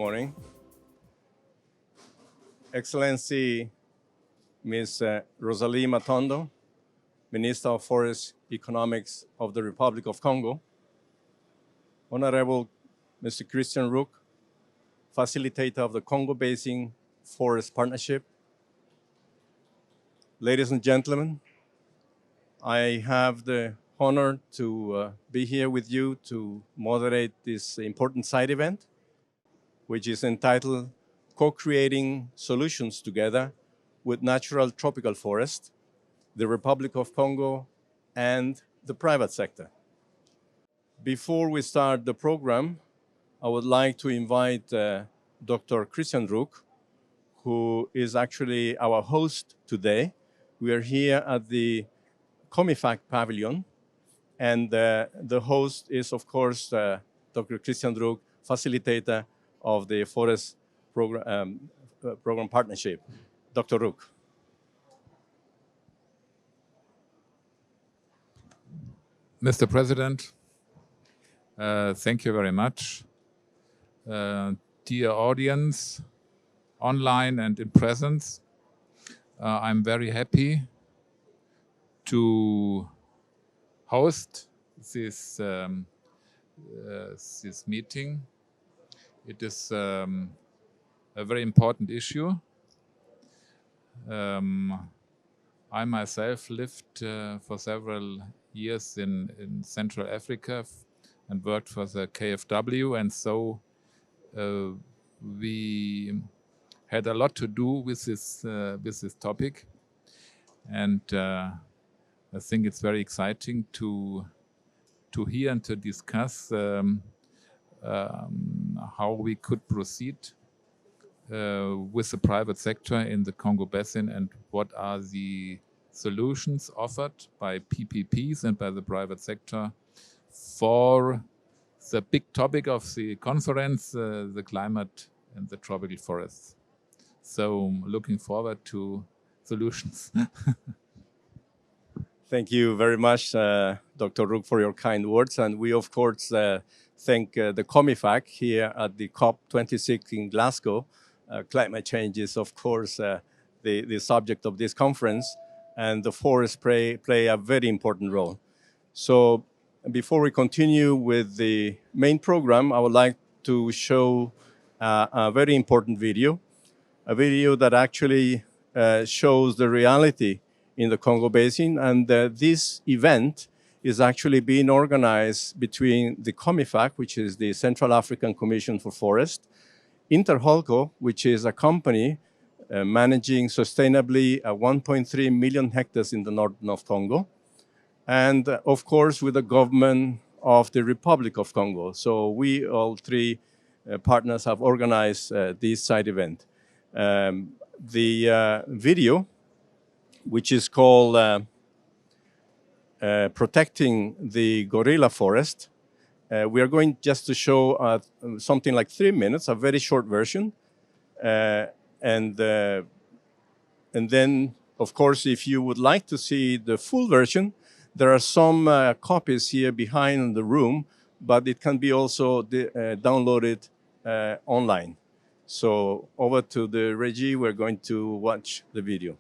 morning. Excellency Ms. Rosalie Matondo, Minister of Forest Economics of the Republic of Congo. Honorable Mr. Christian Ruck, Facilitator of the Congo Basin Forest Partnership. Ladies and gentlemen, I have the honor to be here with you to moderate this important side event, which is entitled Co-Creating Solutions Together with Natural Tropical Forest, the Republic of Congo, and the private sector. Before we start the program, I would like to invite Dr. Christian Ruck, who is actually our host today. We are here at the COMIFAC pavilion, and the host is, of course, Dr. Christian Ruck, Facilitator of the Forest Program Partnership. Dr. Ruck. Mr. President, thank you very much. Dear audience, online and in presence, I'm very happy to host this meeting. It is a very important issue. I myself lived for several years in Central Africa and worked for the KfW, and so we had a lot to do with this topic, and I think it's very exciting to hear and to discuss how we could proceed with the private sector in the Congo Basin and what are the solutions offered by PPPs and by the private sector for the big topic of the conference, the climate and the tropical forests. So looking forward to solutions. Thank you very much, Dr. Ruck, for your kind words. And we, of course, thank the COMIFAC here at the COP26 in Glasgow. Climate change is, of course, the subject of this conference, and the forests play a very important role. So before we continue with the main program, I would like to show a very important video, a video that actually shows the reality in the Congo Basin. And this event is actually being organized between the COMIFAC, which is the Central African Commission for Forest, INTERHOLCO, which is a company managing sustainably 1.3 million hectares in the north of Congo, and of course with the government of the Republic of Congo. So we all three partners have organized this side event. The video, which is called Protecting the Gorilla Forest, we are going just to show something like 3 minutes, a very short version. And then, of course, if you would like to see the full version, there are some copies here behind in the room, but it can be also downloaded online. So over to the regie, we're going to watch the video.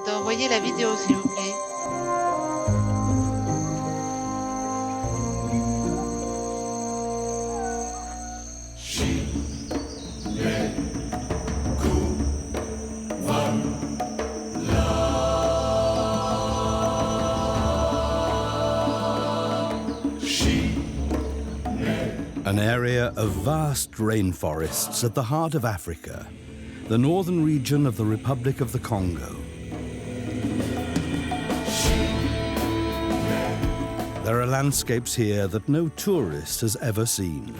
D'envoyer la vidéo, s'il vous plaît. An area of vast rainforests at the heart of Africa, the northern region of the Republic of the Congo. There are landscapes here that no tourist has ever seen.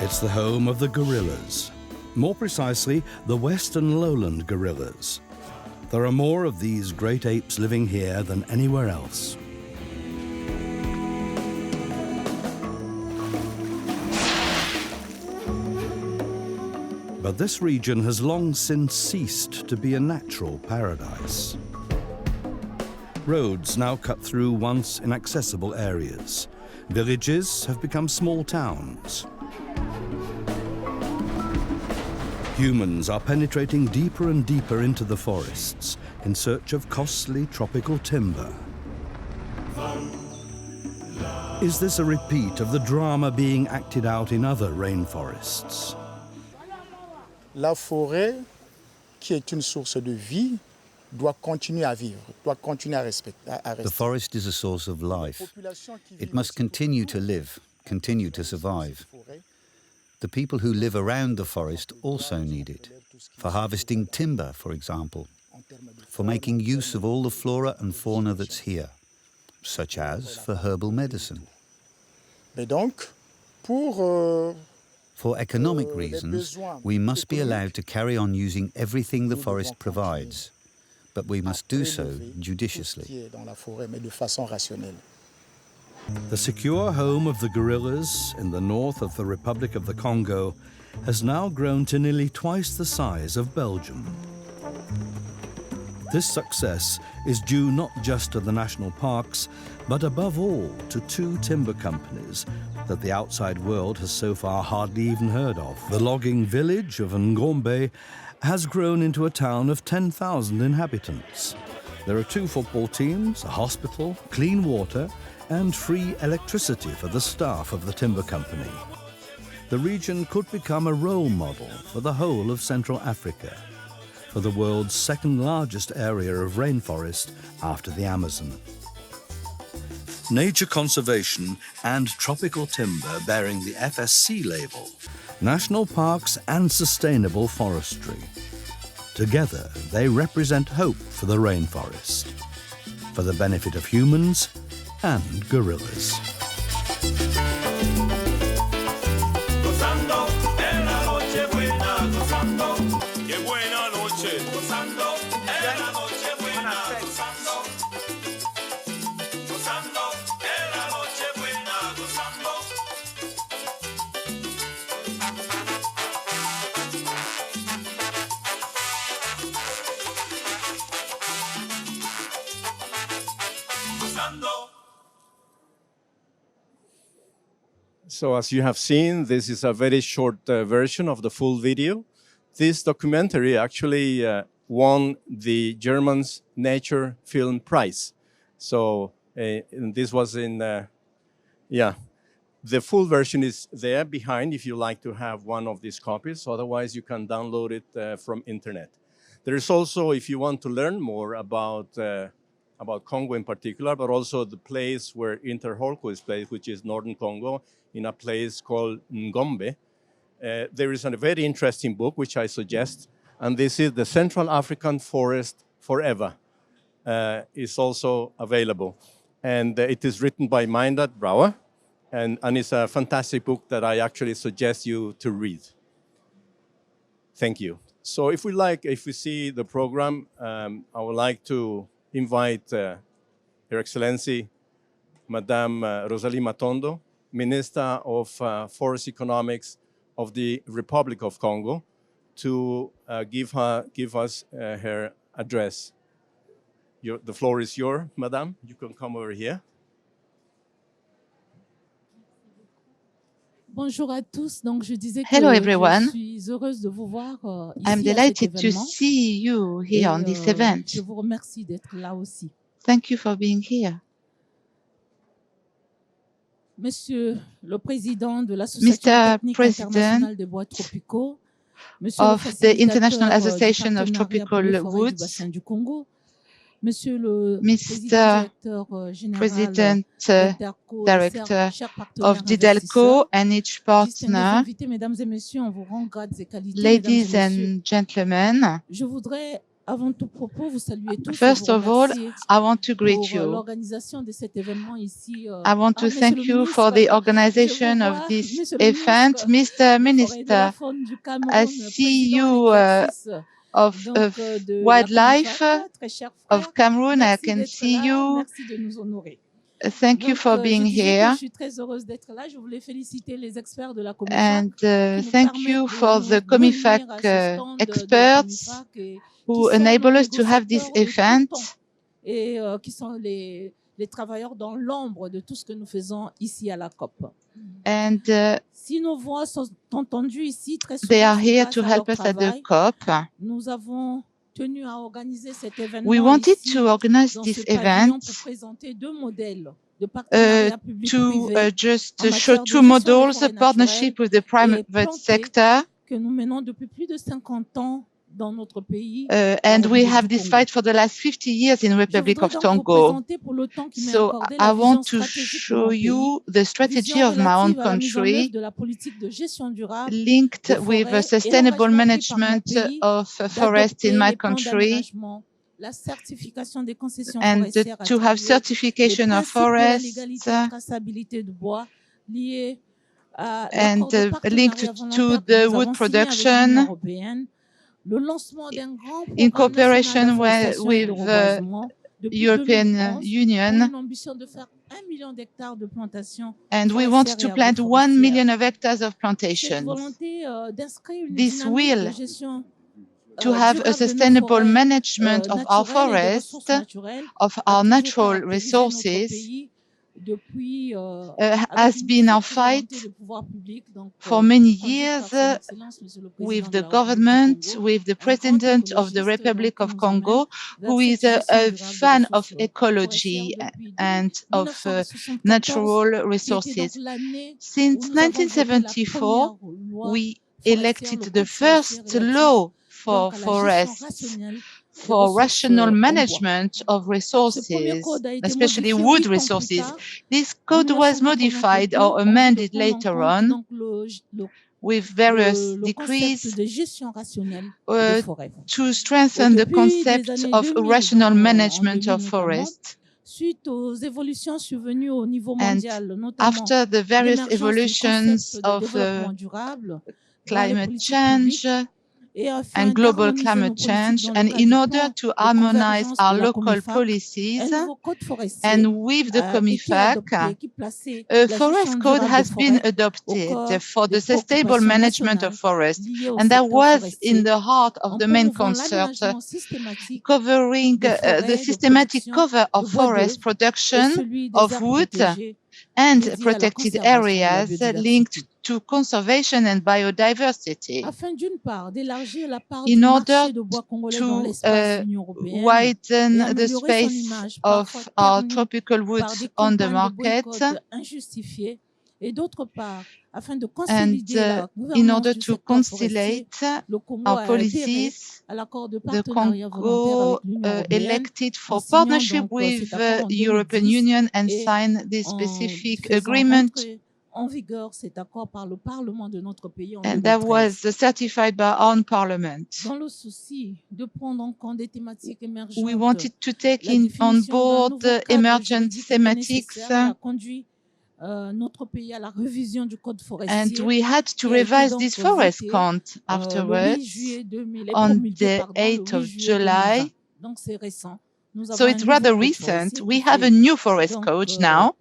It's the home of the gorillas, more precisely, the western lowland gorillas. There are more of these great apes living here than anywhere else. But this region has long since ceased to be a natural paradise. Roads now cut through once inaccessible areas, Villages have become small towns. Humans are penetrating deeper and deeper into the forests in search of costly tropical timber. Is this a repeat of the drama being acted out in other rainforests? La forêt, qui est une source de vie, doit continuer à vivre, doit continuer à rester. The forest is a source of life. It must continue to live, continue to survive. The people who live around the forest also need it, for harvesting timber, for example, for making use of all the flora and fauna that's here, such as for herbal medicine. Mais donc, pour For economic reasons, we must be allowed to carry on using everything the forest provides, but we must do so judiciously. The secure home of the gorillas in the north of the Republic of the Congo has now grown to nearly twice the size of Belgium. This success is due not just to the national parks, but above all to two timber companies that the outside world has so far hardly even heard of. The logging village of Ngombe has grown into a town of 10,000 inhabitants. There are 2 football teams, a hospital, clean water, and free electricity for the staff of the timber company. The region could become a role model for the whole of Central Africa, for the world's second largest area of rainforest after the Amazon. Nature conservation and tropical timber bearing the FSC label, national parks and sustainable forestry. Together, they represent hope for the rainforest, for the benefit of humans and gorillas. So as you have seen, this is a very short version of the full video. This documentary actually won the German's Nature Film Prize. So and this was in, the full version is there behind if you like to have one of these copies. Otherwise, you can download it from internet. There is also, if you want to learn more about Congo in particular, but also the place where INTERHOLCO is placed, which is northern Congo, in a place called Ngombe. There is a very interesting book, which I suggest, and this is The Central African Forest Forever. It's also available. And it is written by Meindert, Brouwer, and it's a fantastic book that I actually suggest you to read. Thank you. So if we see the program, I would like to invite Her Excellency, Madame Rosalie Matondo, Minister of Forest Economics of the Republic of Congo, to give us her address. The floor is yours, Madame. You can come over here. Bonjour à tous. Donc, je disais que Hello everyone. je suis heureuse de vous voir ici I'm à cet delighted to événement. see you here Et, on this event. je vous remercie d'être là aussi. Thank you for being here. Monsieur le Président de l'Association Mr. technique President internationale des bois tropicaux, Monsieur of le the facilitateur International Association du of partenariat pour Tropical les forêts du Woods, bassin du Congo, Monsieur le Mr. Président-directeur général President d'INTERHOLCO, Director chers partenaires of DIDELCO and each distingués partner, invités, mesdames et messieurs, on vous rend grades et qualités, ladies mesdames et messieurs. and gentlemen, Je voudrais, avant tout propos, vous saluer tous first et of vous all, remercier I want to greet pour you. l'organisation de cet événement ici. I want to Monsieur thank le you ministre, for the je vous organization vois, of this Monsieur le event. ministre Mr. des Forêts et de la Minister Faune du Cameroun, I see président you, à l'exercice of donc, de la Wildlife COMIFAC, très cher frère. of Cameroon, I Merci can d'être see là, you. merci de nous honorer. Thank you Donc, for je being disais que here. je suis très heureuse d'être là. Je voulais féliciter les experts de la COMIFAC And qui nous thank permettent you de for nous the venir COMIFAC à ce stand de la experts COMIFAC et who qui sont enable nos us to have this négociateurs de tout event. temps et qui sont les les travailleurs dans l'ombre de tout ce que nous faisons ici à la COP. And Si nos voix sont entendues ici, très souvent, they are c'est here grâce to à leur help us at the travail. COP. Nous avons tenu à organiser cet We événement wanted ici, to organize dans this ce pavillon, event pour présenter deux modèles de partenariat to public-privé just en show matière de two gestion des models, forêts a partnership with the naturelles et private plantées sector. que nous menons depuis plus de 50 ans dans notre pays, And la we République have du this Congo. fight for the last 50 years in Je Republic voudrais of donc vous Congo. présenter pour le temps qui m'est So accordé I la vision want to stratégique de show mon pays, you the strategy vision of my own relative à la mise en œuvre country de la politique de gestion durable linked des with forêts a et sustainable l'engagement pris par mon management pays of forest in d'adopter my les plans country d'aménagement, la certification des concessions and forestières to have attribuées, les certification of principes de la forests légalité et traçabilité du bois liés à and l'accord de partenariat linked volontaire to que the nous wood avons signé avec l'Union production européenne, le lancement d'un grand in programme national cooperation d'afforestation et de with reboisement depuis European 2011 pour Union. une ambition de faire 1 million d'hectares de plantations And we want forestières to et plant 1 agroforestières. million of hectares of Cette plantations. volonté d'inscrire une This dynamique will de gestion to have a durable de nos sustainable forêts management of our naturelles et des forests, ressources naturelles of a our toujours natural caractérisé notre resources, pays depuis has avec une been our forte volonté fight des pouvoirs publics, donc for many conduite years par Son Excellence Monsieur le Président with de the la République du government, Congo, with the un grand President of the écologiste, Republic qui of nous emmène Congo, vers who cette is gestion a durable des fan of ressources ecology forestières depuis and of 1974, natural qui était donc resources. l'année où Since nous avons voté la 1974, première loi we forestière, le elected the code forestier first relatif law for donc à la gestion forests rationnelle des for ressources rational en bois. management of Ce premier resources, code a été especially modifié wood 8 ans plus resources. tard, This en code was 1989, modified en or vue de amended prendre en later compte on donc with various le concept decrees de gestion rationnelle des forêts. to Et strengthen the depuis les concept années of 2000, rational en management 2000 of notamment, forests. suite aux évolutions survenues au niveau And mondial, notamment after the various l'émergence du evolutions concept de of développement durable dans les climate politiques change publiques et afin and global d'harmoniser nos climate politiques change, dans and le cadre in du order plan to de harmonize convergence our de la local COMIFAC, policies, un nouveau code forestier and with the a été COMIFAC, adopté qui plaçait a la forest gestion code durable des has been forêts au adopted cœur for des the sustainable préoccupations management of nationales forests, liées au and that secteur was in forestier, the heart of en the main promouvant concert, l'aménagement systématique covering des the forêts de systematic production cover de of bois forest d'œuvre et production celui des of aires wood protégées and dédiées à la protected conservation de la areas linked biodiversité. to conservation and biodiversity Afin d'une part d'élargir la part in du order marché de bois congolais dans to l'espace de l'Union européenne et widen the améliorer son space image parfois of our ternie tropical par woods des on the campagnes de market, boycott injustifiées, et d'autre part, afin de and consolider la in gouvernance order du to secteur forestier, conciliate le Congo our a adhéré policies, à l'accord de the partenariat volontaire Congo avec l'Union européenne elected en for signant partnership donc with cet accord en European 2010 Union and et signed this en specific faisant agreement, rentrer en vigueur cet accord par le Parlement de notre pays en and that 2013. was certified by our own parliament. Dans le souci de prendre en compte des thématiques We émergentes, wanted to take la on définition d'un board nouveau the cadre emergent juridique était thematics, nécessaire et a conduit notre pays à la révision du code and forestier we had to qui a été revise donc this forest voté count le 8 afterwards juillet 2000 et on promulgué the pardon, le 8th 8 of juillet 2020. July. Donc c'est récent. Nous So avons un it's nouveau rather code recent. forestier We qui have a fait new forest donc code now.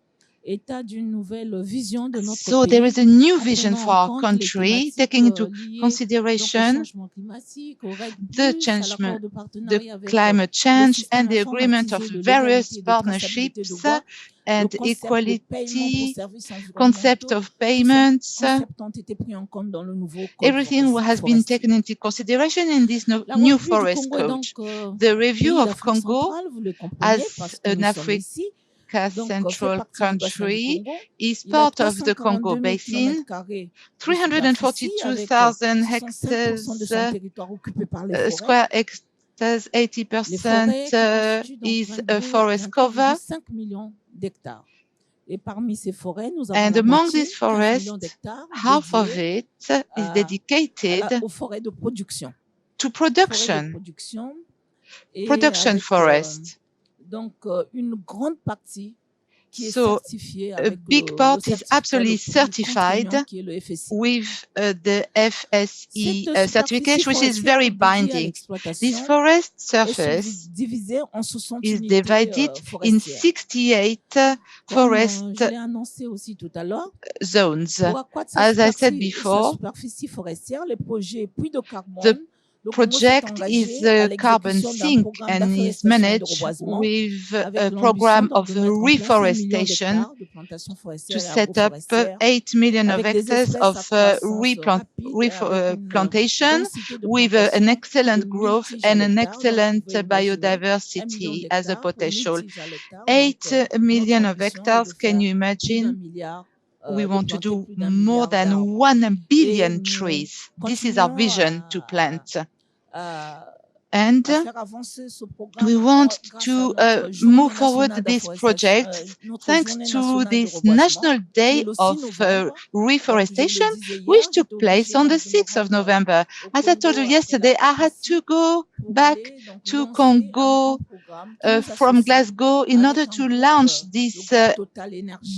état d'une nouvelle vision de notre So there pays is a new en vision prenant for en our compte les country, thématiques taking into liées donc au consideration changement climatique, aux règles the plus, à l'accord changement, de the partenariat avec climate le change système and the agreement of informatisé de various légalité et de traçabilité de partnerships bois, le and concept de paiement pour equality, services concept environnementaux. of Tous ces payments. concepts ont été pris en compte dans le nouveau code Everything has been forestier. taken into consideration in this La new République du forest Congo est donc code. The review pays of d'Afrique Congo centrale, vous le comprenez, parce as que an nous sommes Africa ici. Donc, fait Central partie du bassin du country Congo. is Il a part of the Congo 342 000 Basin, km² de superficie, avec 342,000 65% de son hectares, territoire occupé par les forêts. square hectares, Les 80% forêts qui constituent donc is a forest cover. 24,5 millions d'hectares. Et parmi ces forêts, nous avons And la among moitié, these 15 millions forests, d'hectares, half of dédiés it is dedicated aux forêts de production. to Forêts de production, production. Et production avec, forest. donc, une grande partie qui est So certifiée a avec big part le is absolutely certificat le plus certified contraignant, qui est le FSC. with the FSC Cette certification, which is superficie very dédiée à binding. This l'exploitation forest est surface divisée en 60 is unités divided in forestières. 68 Comme forest je l'ai annoncé aussi tout à l'heure, zones. pour accroître As I said sa before, superficie forestière, les projets puits de the carbone project is a carbon sink and is managed with a program of reforestation to set up 8 million of hectares of plantation with an excellent growth and an excellent biodiversity as a potential. 8 million of hectares, can you imagine? We want to do more than 1 billion trees. This is our vision to plant. And we want to move forward this project thanks to this National Day of Reforestation, which took place on the 6th of November. As I told you yesterday, I had to go back to Congo from Glasgow in order to launch this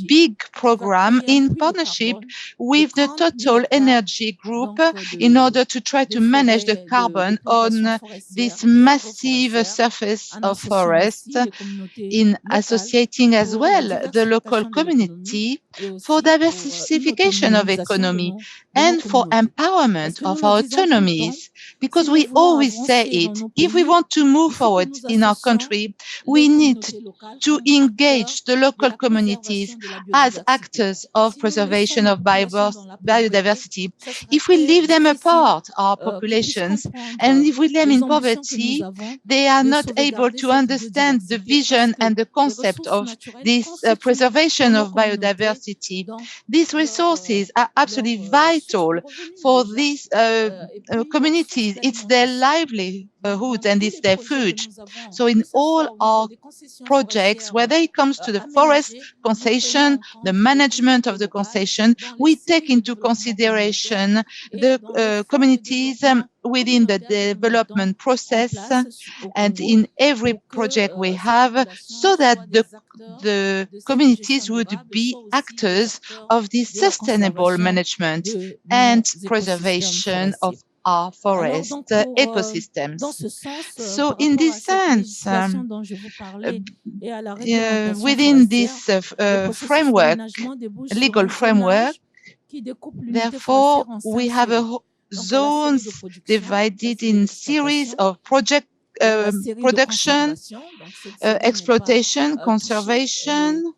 big program in partnership with the Total Energy Group in order to try to manage the carbon on this massive surface of forest, in associating as well the local community for diversification of economy and for empowerment of our autonomies. Because we always say it, if we want to move forward in our country, we need to engage the local communities as actors of preservation of biodiversity. If we leave them apart, our populations, and if we leave them in poverty, they are not able to understand the vision and the concept of this preservation of biodiversity. These resources are absolutely vital for these communities. It's their livelihood and it's their food. So in all our projects, whether it comes to the forest concession, the management of the concession, we take into consideration the communities within the development process and in every project we have, so that the communities would be actors of this sustainable management and preservation of our forest ecosystems. So in this sense, within this framework, legal framework, therefore, we have zones divided in series of project production, exploitation, conservation,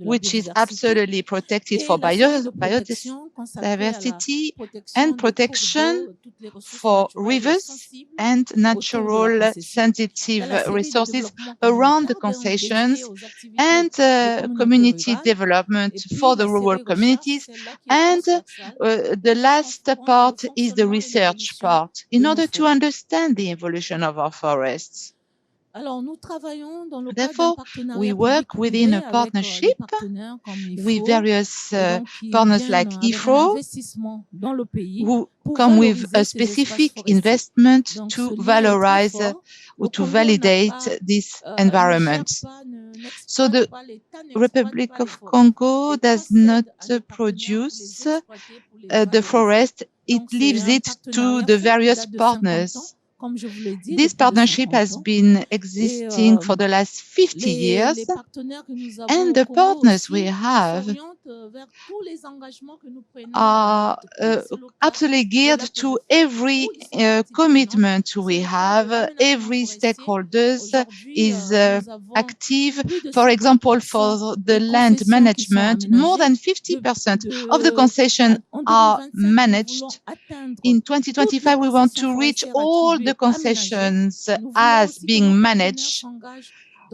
which is absolutely protected for biodiversity, and protection for rivers and natural sensitive resources around the concessions, and community development for the rural communities. And the last part is the research part, in order to understand the evolution of our forests. Therefore, we work within a partnership with various partners like IFRO, who come with a specific investment to valorize or to validate this environment. So the Republic of Congo does not produce the forest, it leaves it to the various partners. This partnership has been existing for the last 50 years, and the partners we have are absolutely geared to every commitment we have. Every stakeholder is active. For example, for the land management, more than 50% of the concessions are managed. In 2025, we want to reach all the concessions as being managed,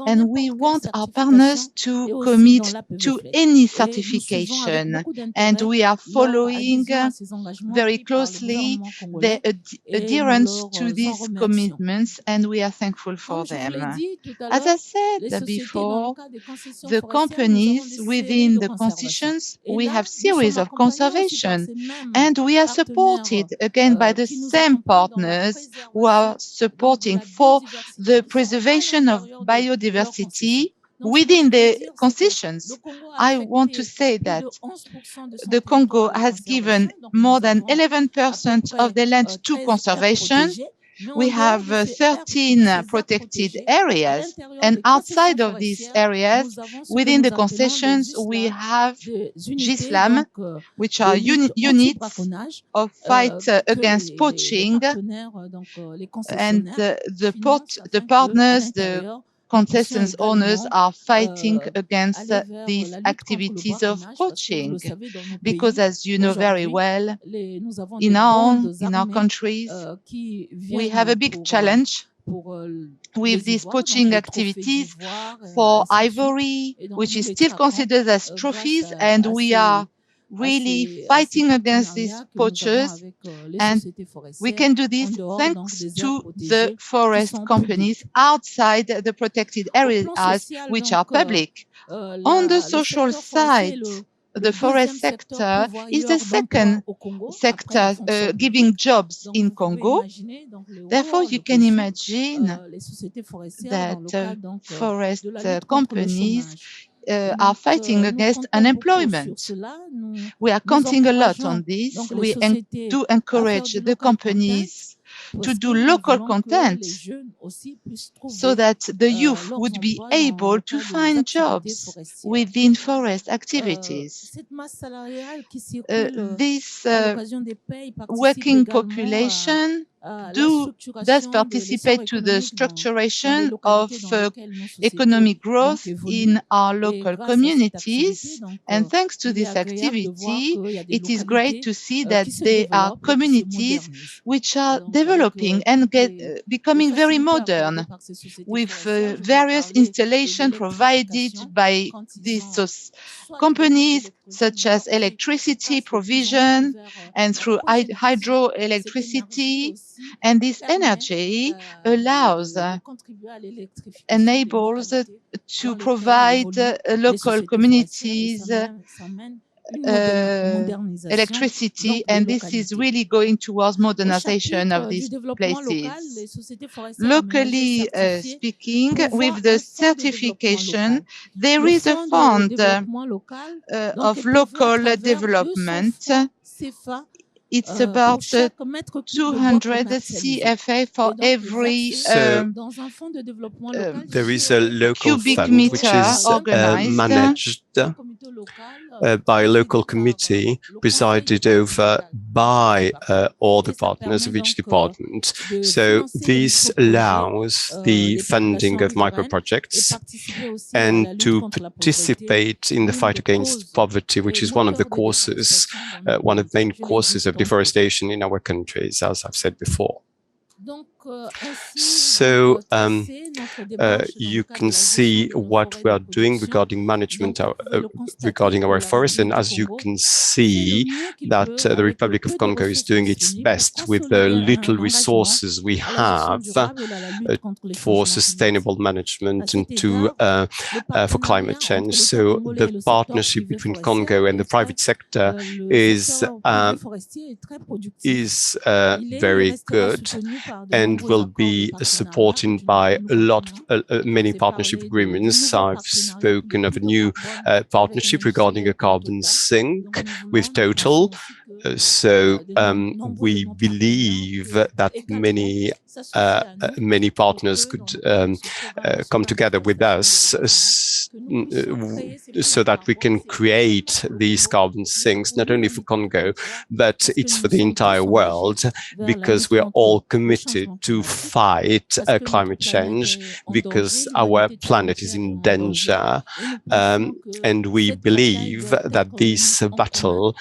and we want our partners to commit to any certification, and we are following very closely the adherence to these commitments, and we are thankful for them. As I said before, the companies within the concessions, we have series of conservation, and we are supported again by the same partners who are supporting for the preservation of biodiversity within the concessions. I want to say that the Congo has given more than 11% of the land to conservation, we have 13 protected areas, and outside of these areas, within the concessions, we have GISLAM, which are units of fight against poaching, and the partners, the concessions owners are fighting against these activities of poaching, because as you know very well, in our countries, we have a big challenge with these poaching activities for ivory, which is still considered as trophies, and we are really fighting against these poachers, and we can do this thanks to the forest companies outside the protected areas, which are public. On the social side, the forest sector is the second sector giving jobs in Congo. Therefore, you can imagine that forest companies are fighting against unemployment. We are counting a lot on this. We do encourage the companies to do local content so that the youth would be able to find jobs within forest activities. This working population does participate to the structuration of economic growth in our local communities, and thanks to this activity, it is great to see that there are communities which are developing and becoming very modern, with various installations provided by these companies, such as electricity provision and through hydroelectricity. And this energy enables to provide local communities electricity, and this is really going towards modernization of these places. Locally speaking, with the certification, there is a fund of local development. It's about 200 CFA for every there is a local cubic fund meter which is managed by a local committee presided over by all the partners of each department. So this allows the funding of micro-projects and to participate in the fight against poverty, which is one of the causes, one of the main causes of deforestation in our countries, as I've said before. So you can see what we are doing regarding management, regarding our forests, and as you can see that the Republic of Congo is doing its best with the little resources we have for sustainable management and for climate change. So the partnership between Congo and the private sector is very good, and will be supported by many partnership agreements. I've spoken of a new partnership regarding a carbon sink with Total. So we believe that many partners could come together with us so that we can create these carbon sinks, not only for Congo, but it's for the entire world, because we are all committed to fight climate change, because our planet is in danger. And we believe that this battle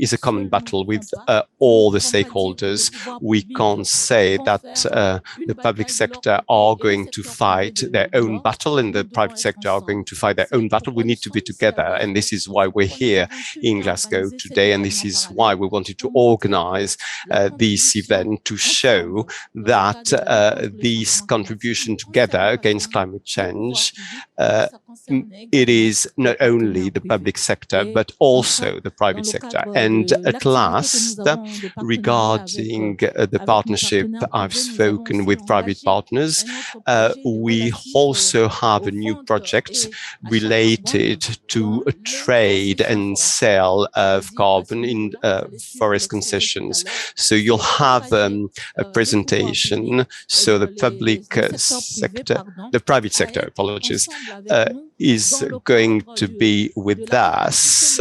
is a common battle with all the stakeholders. We can't say that the public sector are going to fight their own battle and the private sector are going to fight their own battle. We need to be together, and this is why we're here in Glasgow today, and this is why we wanted to organize this event, to show that this contribution together against climate change it is not only the public sector, but also the private sector. And at last, regarding the partnership, I've spoken with private partners. We also have a new project related to trade and sale of carbon in forest concessions. So you'll have a presentation. So the public sector, the private sector, apologies, is going to be with us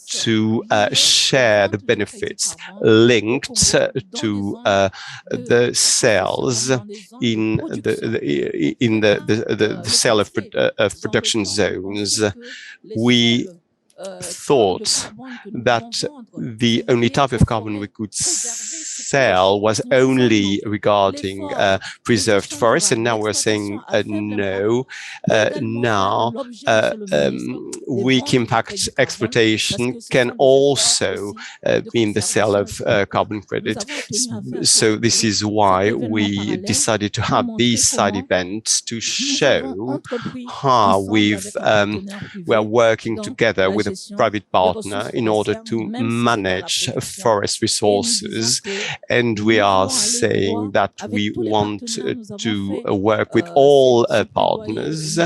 to share the benefits linked to the sales in the sale of production zones. We thought that the only type of carbon we could sell was only regarding preserved forests, and now we're saying no. Now, weak impact exploitation can also mean the sale of carbon credit. So this is why we decided to have these side events to show how we are working together with a private partner in order to manage forest resources. And we are saying that we want to work with all partners.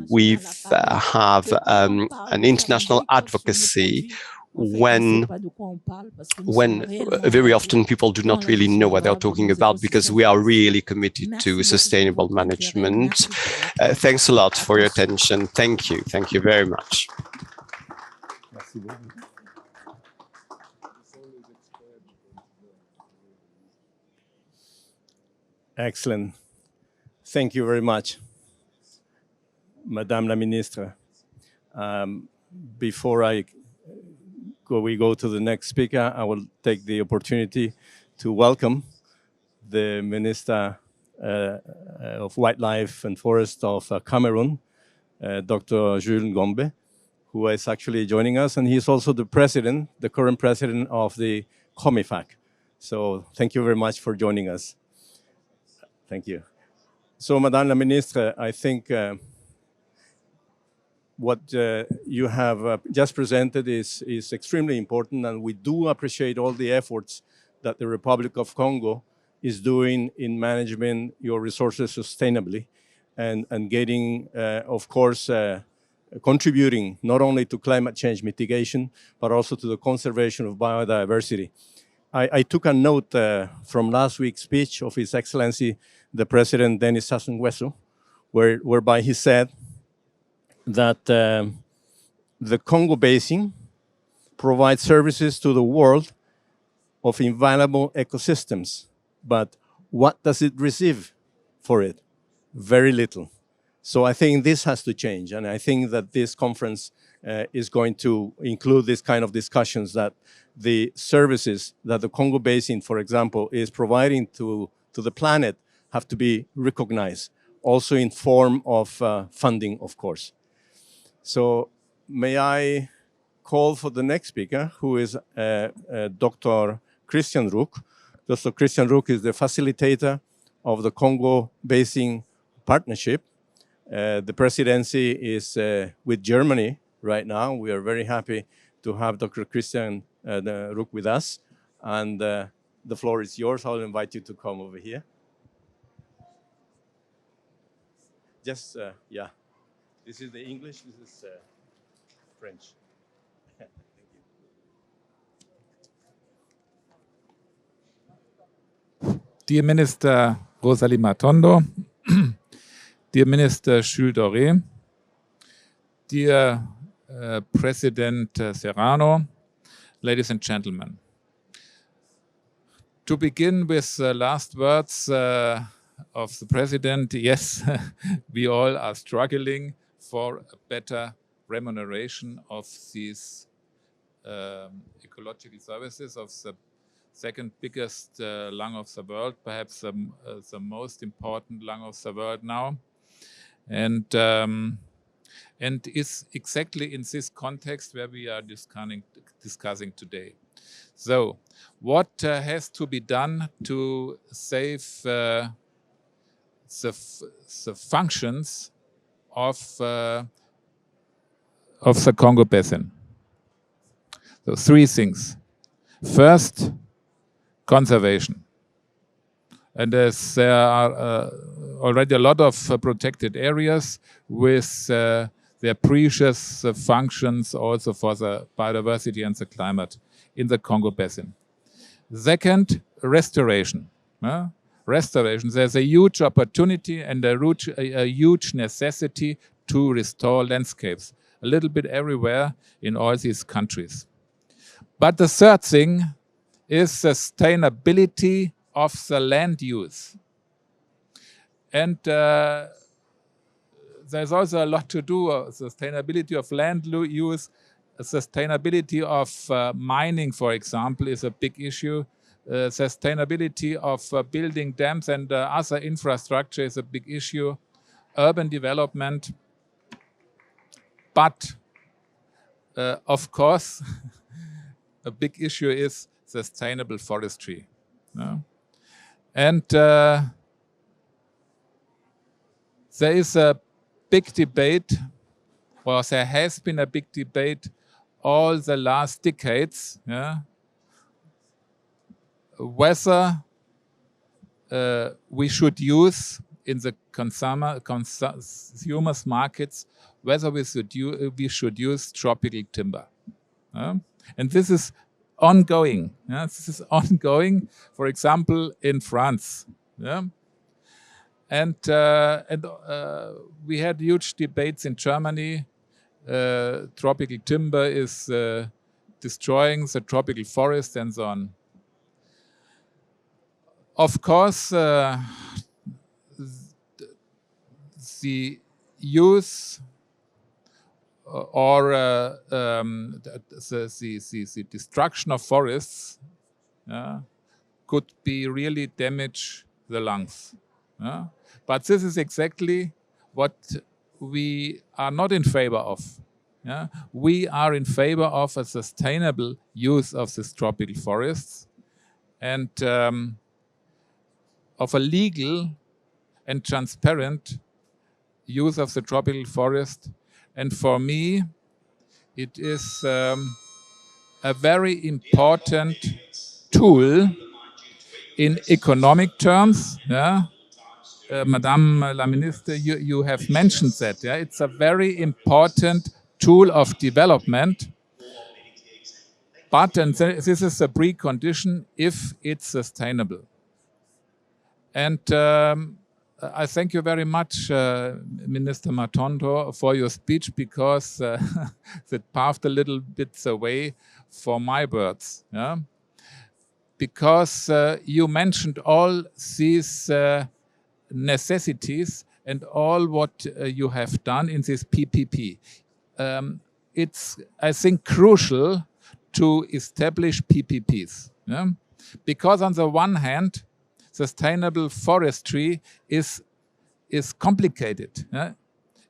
We have an international advocacy when very often people do not really know what they're talking about, because we are really committed to sustainable management. Thanks a lot for your attention. Thank you. Thank you very much. Excellent. Thank you very much, Madame la Ministre. Before we go to the next speaker, I will take the opportunity to welcome the Minister of Wildlife and Forest of Cameroon, Dr. Jules Ngombe, who is actually joining us, and he's also the president, the current president of the COMIFAC. So thank you very much for joining us. Thank you. So, Madame la Ministre, I think what you have just presented is extremely important, and we do appreciate all the efforts that the Republic of Congo is doing in managing your resources sustainably and getting, of course, contributing not only to climate change mitigation, but also to the conservation of biodiversity. I took a note from last week's speech of His Excellency, the President Denis Sassou Nguesso, whereby he said that the Congo Basin provides services to the world of invaluable ecosystems, but what does it receive for it? Very little. So I think this has to change, and I think that this conference is going to include this kind of discussions, that the services that the Congo Basin, for example, is providing to the planet have to be recognized, also in form of funding, of course. So may I call for the next speaker, who is Dr. Christian Ruck. Dr. Christian Ruck is the facilitator of the Congo Basin Partnership. The presidency is with Germany right now. We are very happy to have Dr. Christian Ruck with us. And the floor is yours. I'll invite you to come over here. Just, yeah. This is the English, this is French. Thank you. Dear Minister Rosalie Matondo, dear Minister Jules Doré, dear President Serrano, ladies and gentlemen. To begin with the last words of the President, yes, we all are struggling for a better remuneration of these ecological services of the second biggest lung of the world, perhaps the most important lung of the world now. And is exactly in this context where we are discussing today. So what has to be done to save the functions of of the Congo Basin. So 3 things. First, conservation. And as there are already a lot of protected areas with their precious functions also for the biodiversity and the climate in the Congo Basin. Second, restoration. Restoration. There's a huge opportunity and a huge necessity to restore landscapes, a little bit everywhere in all these countries. But the third thing is sustainability of the land use. And there's also a lot to do. Sustainability of land use, sustainability of mining, for example, is a big issue. Sustainability of building dams and other infrastructure is a big issue. Urban development. But, of course, a big issue is sustainable forestry. And there is a big debate, or there has been a big debate all the last decades, whether we should use in the consumers markets, whether we should use tropical timber. And this is ongoing. This is ongoing, for example, in France. And we had huge debates in Germany. Tropical timber is destroying the tropical forest and so on. Of course, the use or the destruction of forests could be really damage the lungs. But this is exactly what we are not in favor of. We are in favor of a sustainable use of these tropical forests and of a legal and transparent use of the tropical forest. And for me, it is a very important tool in economic terms. Madame la Ministre, you have mentioned that. It's a very important tool of development. But, and this is a precondition, if it's sustainable. And I thank you very much, Minister Matondo, for your speech, because that paved a little bit the way for my words. Because you mentioned all these necessities and all what you have done in this PPP. It's, I think, crucial to establish PPPs. Because on the one hand, sustainable forestry is complicated,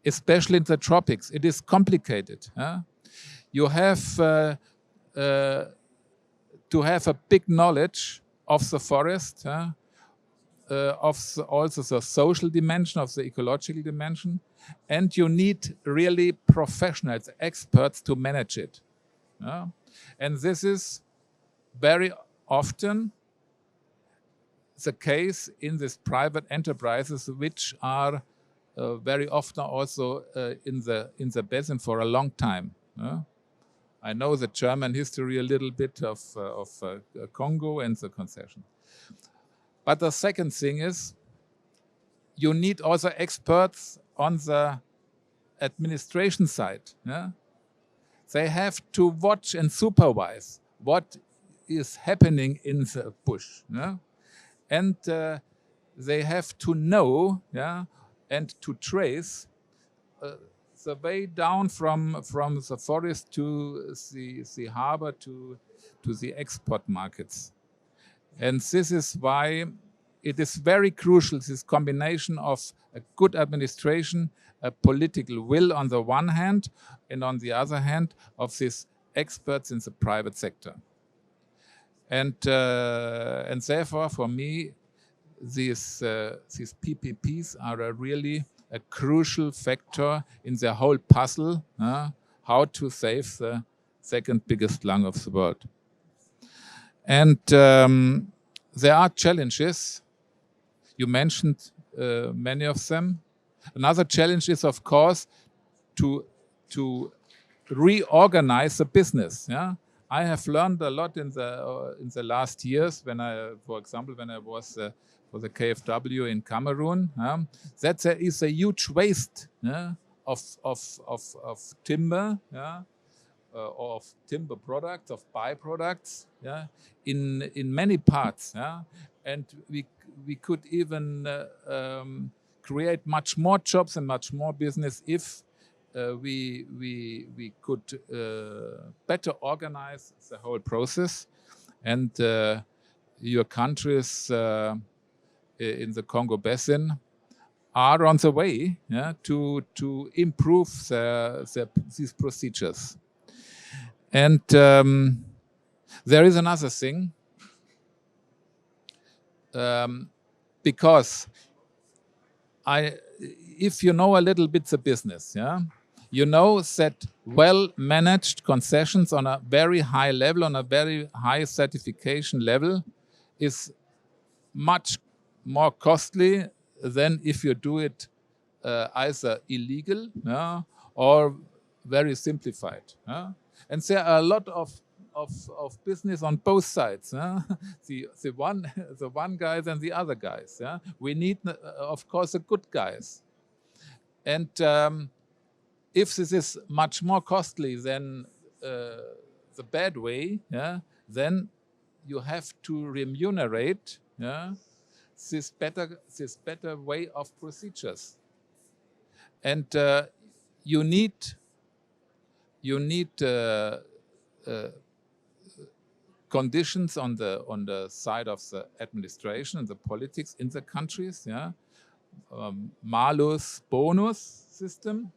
especially in the tropics. It is complicated. You have to have a big knowledge of the forest, also the social dimension, of the ecological dimension, and you need really professionals, experts to manage it. And this is very often the case in these private enterprises, which are very often also in the basin for a long time. I know the German history a little bit of Congo and the concession. But the second thing is, you need also experts on the administration side. They have to watch and supervise what is happening in the bush. And they have to know, and to trace the way down from the forest to the harbor to the export markets. And this is why it is very crucial, this combination of a good administration, a political will on the one hand, and on the other hand, of these experts in the private sector. And therefore, for me, these PPPs are really a crucial factor in the whole puzzle how to save the second biggest lung of the world. And there are challenges. You mentioned many of them. Another challenge is, of course, to reorganize the business. Yeah, I have learned a lot in the last years when for example, when I was for the KfW in Cameroon, that there is a huge waste of timber, of timber products, of byproducts, in many parts, and we could even create much more jobs and much more business if we could better organize the whole process. And your countries in the Congo Basin are on the way to improve these procedures. And there is another thing, because if you know a little bit the business, you know that well-managed concessions on a very high level, on a very high certification level, is much more costly than if you do it either illegal or very simplified. And there are a lot of business on both sides. The one guys and the other guys. We need, of course, the good guys. And if this is much more costly than the bad way, then you have to remunerate this better way of procedures. And you need conditions on the side of the administration and the politics in the countries, malus bonus system,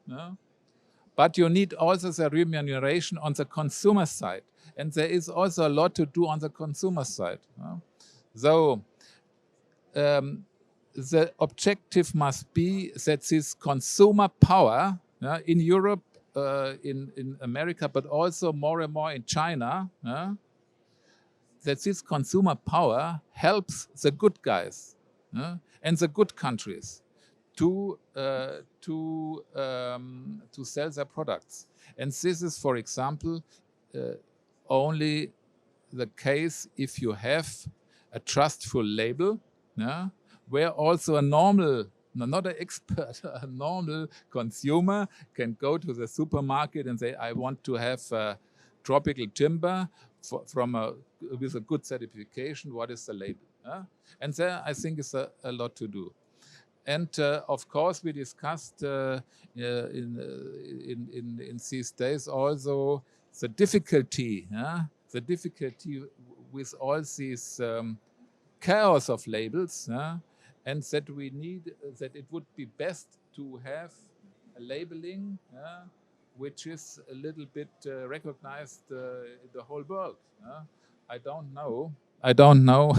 but you need also the remuneration on the consumer side, and there is also a lot to do on the consumer side. So the objective must be that this consumer power in Europe, in America, but also more and more in China, that this consumer power helps the good guys and the good countries to sell their products. And this is, for example, only the case if you have a trustful label, where also a normal, not an expert, a normal consumer can go to the supermarket and say, I want to have tropical timber with a good certification. What is the label? And there, I think, is a lot to do. And of course, we discussed in these days also the difficulty with all these chaos of labels, and that we need, that it would be best to have a labeling which is a little bit recognized in the whole world. I don't know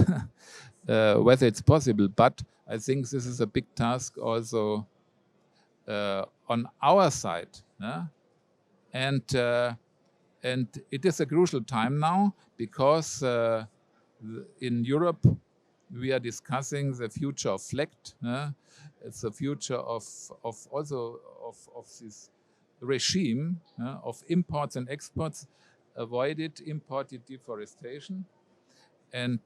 whether it's possible, but I think this is a big task also on our side. And it is a crucial time now, because in Europe we are discussing the future of FLEGT. It's the future of this regime of imports and exports, avoided imported deforestation, and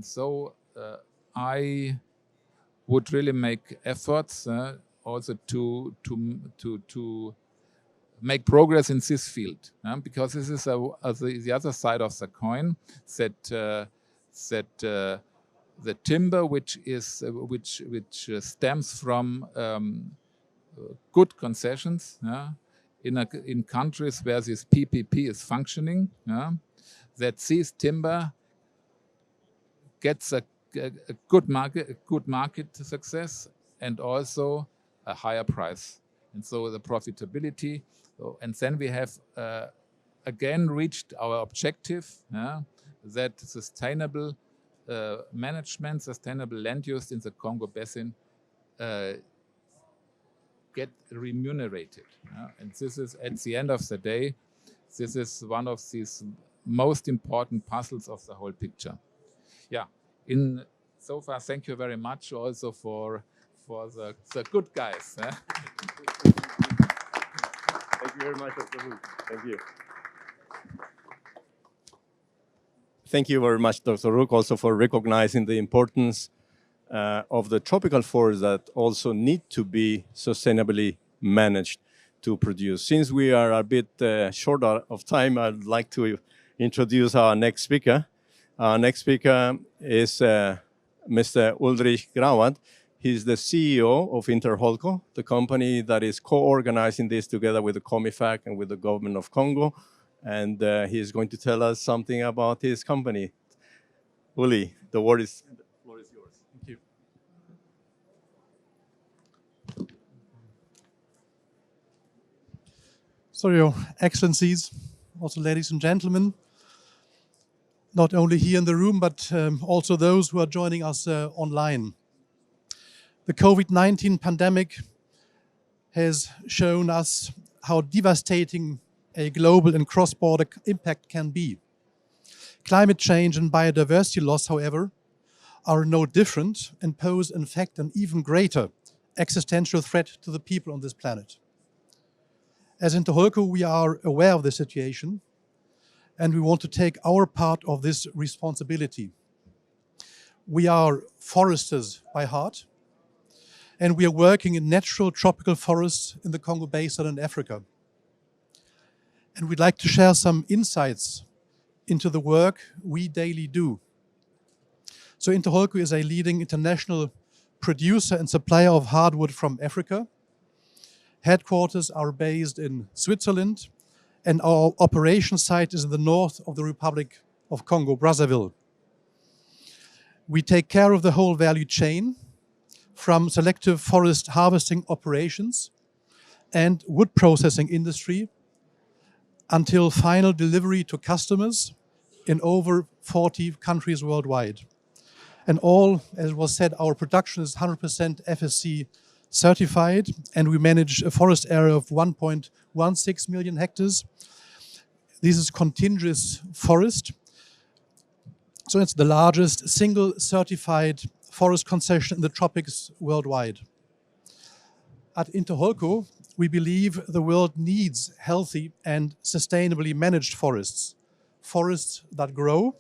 so I would really make efforts also to make progress in this field, because this is the other side of the coin, that the timber which stems from good concessions in countries where this PPP is functioning, that this timber gets a good market success and also a higher price, and so the profitability. And then we have again reached our objective, that sustainable management, sustainable land use in the Congo Basin get remunerated. And this is, at the end of the day, this is one of these most important puzzles of the whole picture. Yeah, so far, thank you very much also for the good guys. Thank you very much, Dr. Ruck. Thank you. Thank you very much, Dr. Ruck, also for recognizing the importance of the tropical forests that also need to be sustainably managed to produce. Since we are a bit short of time, I'd like to introduce our next speaker. Our next speaker is Mr. Ulrich Grauert. He's the CEO of INTERHOLCO, the company that is co-organizing this together with the COMIFAC and with the government of Congo. And he's going to tell us something about his company. Uli, the floor is yours. Thank you. So, Your Excellencies, also ladies and gentlemen, not only here in the room, but also those who are joining us online. The COVID-19 pandemic has shown us how devastating a global and cross-border impact can be. Climate change and biodiversity loss, however, are no different and pose, in fact, an even greater existential threat to the people on this planet. As INTERHOLCO, we are aware of the situation, and we want to take our part of this responsibility. We are foresters by heart, and we are working in natural tropical forests in the Congo Basin and Africa. And we'd like to share some insights into the work we daily do. So INTERHOLCO is a leading international producer and supplier of hardwood from Africa. Headquarters are based in Switzerland, and our operation site is in the north of the Republic of Congo, Brazzaville. We take care of the whole value chain, from selective forest harvesting operations and wood processing industry until final delivery to customers in over 40 countries worldwide. And all, as was said, our production is 100% FSC certified, and we manage a forest area of 1.16 million hectares. This is contiguous forest. So it's the largest single certified forest concession in the tropics worldwide. At INTERHOLCO, we believe the world needs healthy and sustainably managed forests, forests that grow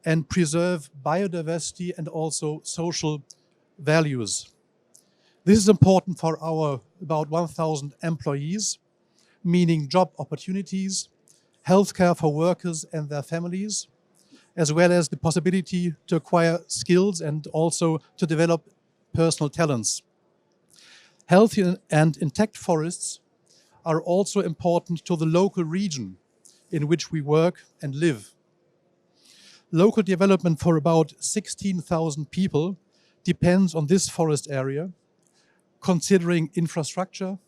and preserve biodiversity and also social values. This is important for our about 1,000 employees, meaning job opportunities, healthcare for workers and their families, as well as the possibility to acquire skills and also to develop personal talents. Healthy and intact forests are also important to the local region in which we work and live. Local development for about 16,000 people depends on this forest area, considering infrastructure,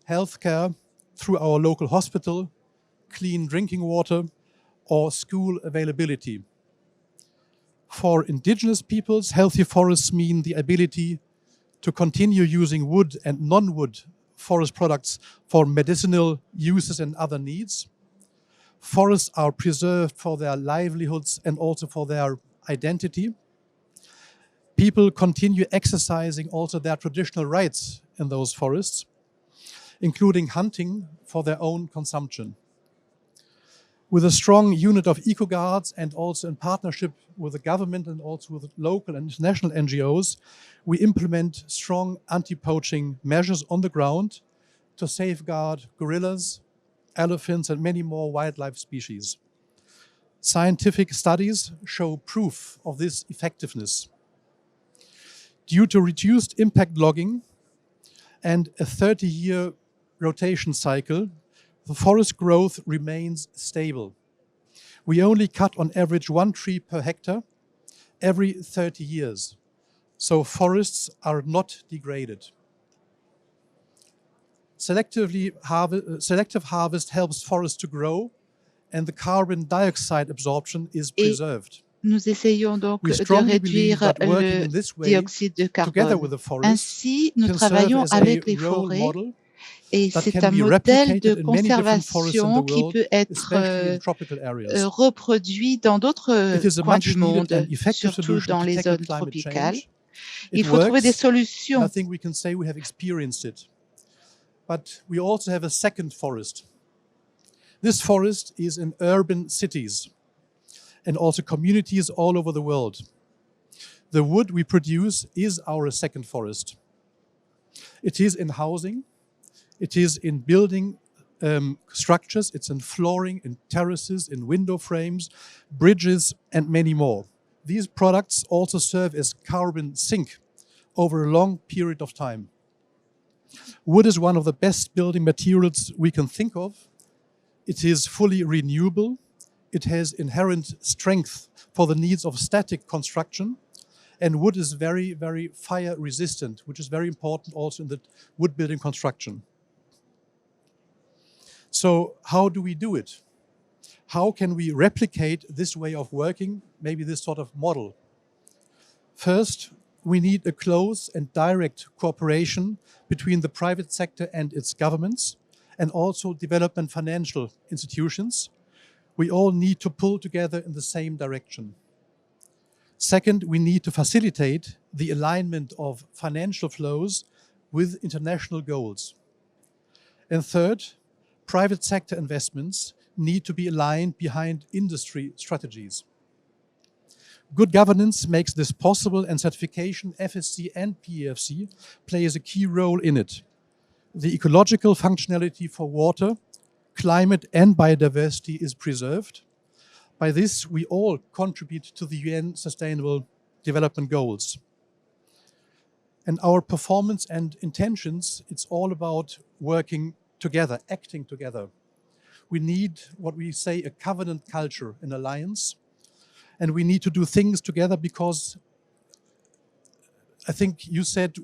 healthcare through our local hospital, clean drinking water, or school availability. For indigenous peoples, healthy forests mean the ability to continue using wood and non-wood forest products for medicinal uses and other needs. Forests are preserved for their livelihoods and also for their identity. People continue exercising also their traditional rights in those forests, including hunting for their own consumption. With a strong unit of eco-guards and also in partnership with the government and also with local and international NGOs, we implement strong anti-poaching measures on the ground to safeguard gorillas, elephants, and many more wildlife species. Scientific studies show proof of this effectiveness. Due to reduced impact logging and a 30-year rotation cycle, the forest growth remains stable. We only cut on average 1 tree per hectare every 30 years, so forests are not degraded. Selective harvest helps forests to grow, and the carbon dioxide absorption is preserved. Nous essayons donc de réduire le dioxyde de carbone. Ainsi, nous travaillons avec les forêts et c'est un modèle de conservation qui peut être reproduit dans d'autres coins du monde, surtout dans les zones tropicales. Il faut trouver des solutions. But we also have a second forest. This forest is in urban cities and also communities all over the world. The wood we produce is our second forest. It is in housing, it is in building structures, it's in flooring, in terraces, in window frames, bridges, and many more. These products also serve as carbon sink over a long period of time. Wood is one of the best building materials we can think of. It is fully renewable. It has inherent strength for the needs of static construction. And wood is very, very fire resistant, which is very important also in the wood building construction. So how do we do it? How can we replicate this way of working, maybe this sort of model? First, we need a close and direct cooperation between the private sector and its governments, and also development financial institutions. We all need to pull together in the same direction. Second, we need to facilitate the alignment of financial flows with international goals. And third, private sector investments need to be aligned behind industry strategies. Good governance makes this possible, and certification, FSC and PEFC, plays a key role in it. The ecological functionality for water, climate and biodiversity is preserved. By this, we all contribute to the UN Sustainable Development Goals. And our performance and intentions, it's all about working together, acting together. We need what we say a covenant culture, an alliance. And we need to do things together because I think you said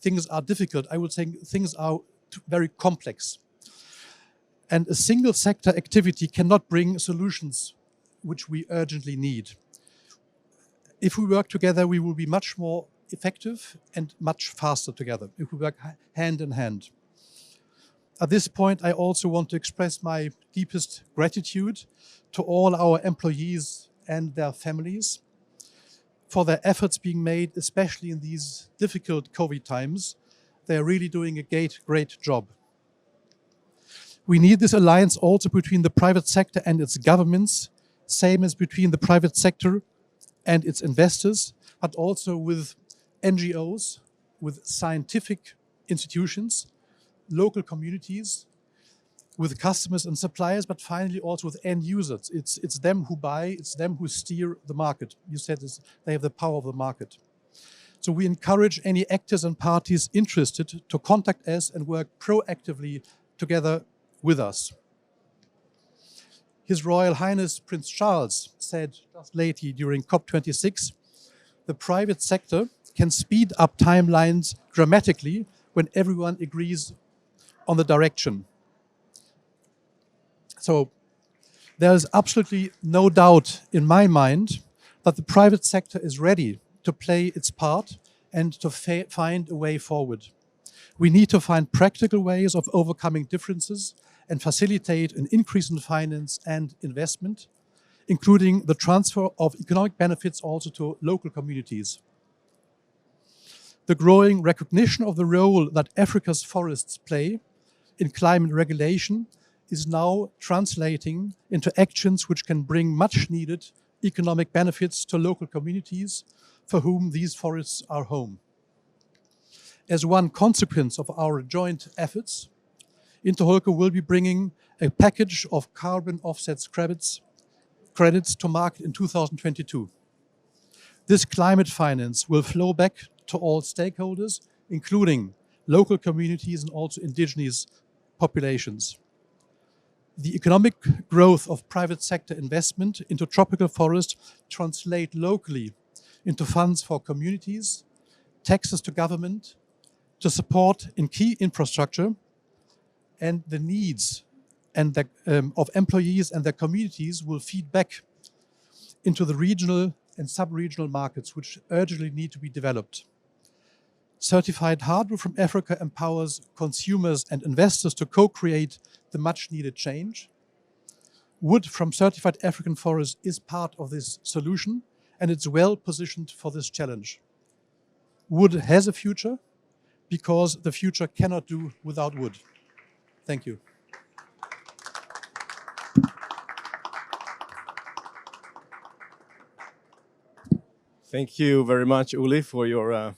things are difficult. I would say things are very complex. And a single sector activity cannot bring solutions which we urgently need. If we work together, we will be much more effective and much faster together if we work hand in hand. At this point, I also want to express my deepest gratitude to all our employees and their families for their efforts being made, especially in these difficult COVID times. They are really doing a great job. We need this alliance also between the private sector and its governments, same as between the private sector and its investors, but also with NGOs, with scientific institutions, local communities, with customers and suppliers, but finally also with end users. It's them who buy, it's them who steer the market. You said they have the power of the market. So we encourage any actors and parties interested to contact us and work proactively together with us. His Royal Highness Prince Charles said just lately during COP26, the private sector can speed up timelines dramatically when everyone agrees on the direction. So there is absolutely no doubt in my mind that the private sector is ready to play its part and to find a way forward. We need to find practical ways of overcoming differences and facilitate an increase in finance and investment, including the transfer of economic benefits also to local communities. The growing recognition of the role that Africa's forests play in climate regulation is now translating into actions which can bring much needed economic benefits to local communities for whom these forests are home. As one consequence of our joint efforts, INTERHOLCO will be bringing a package of carbon offsets credits to market in 2022. This climate finance will flow back to all stakeholders, including local communities and also indigenous populations. The economic growth of private sector investment into tropical forest translate locally into funds for communities, taxes to government, to support in key infrastructure, and the needs and of employees and their communities will feed back into the regional and sub-regional markets which urgently need to be developed. Certified hardware from Africa empowers consumers and investors to co-create the much-needed change. Wood from certified African forests is part of this solution, and it's well positioned for this challenge. Wood has a future because the future cannot do without wood. Thank you. Thank you very much, Uli, for your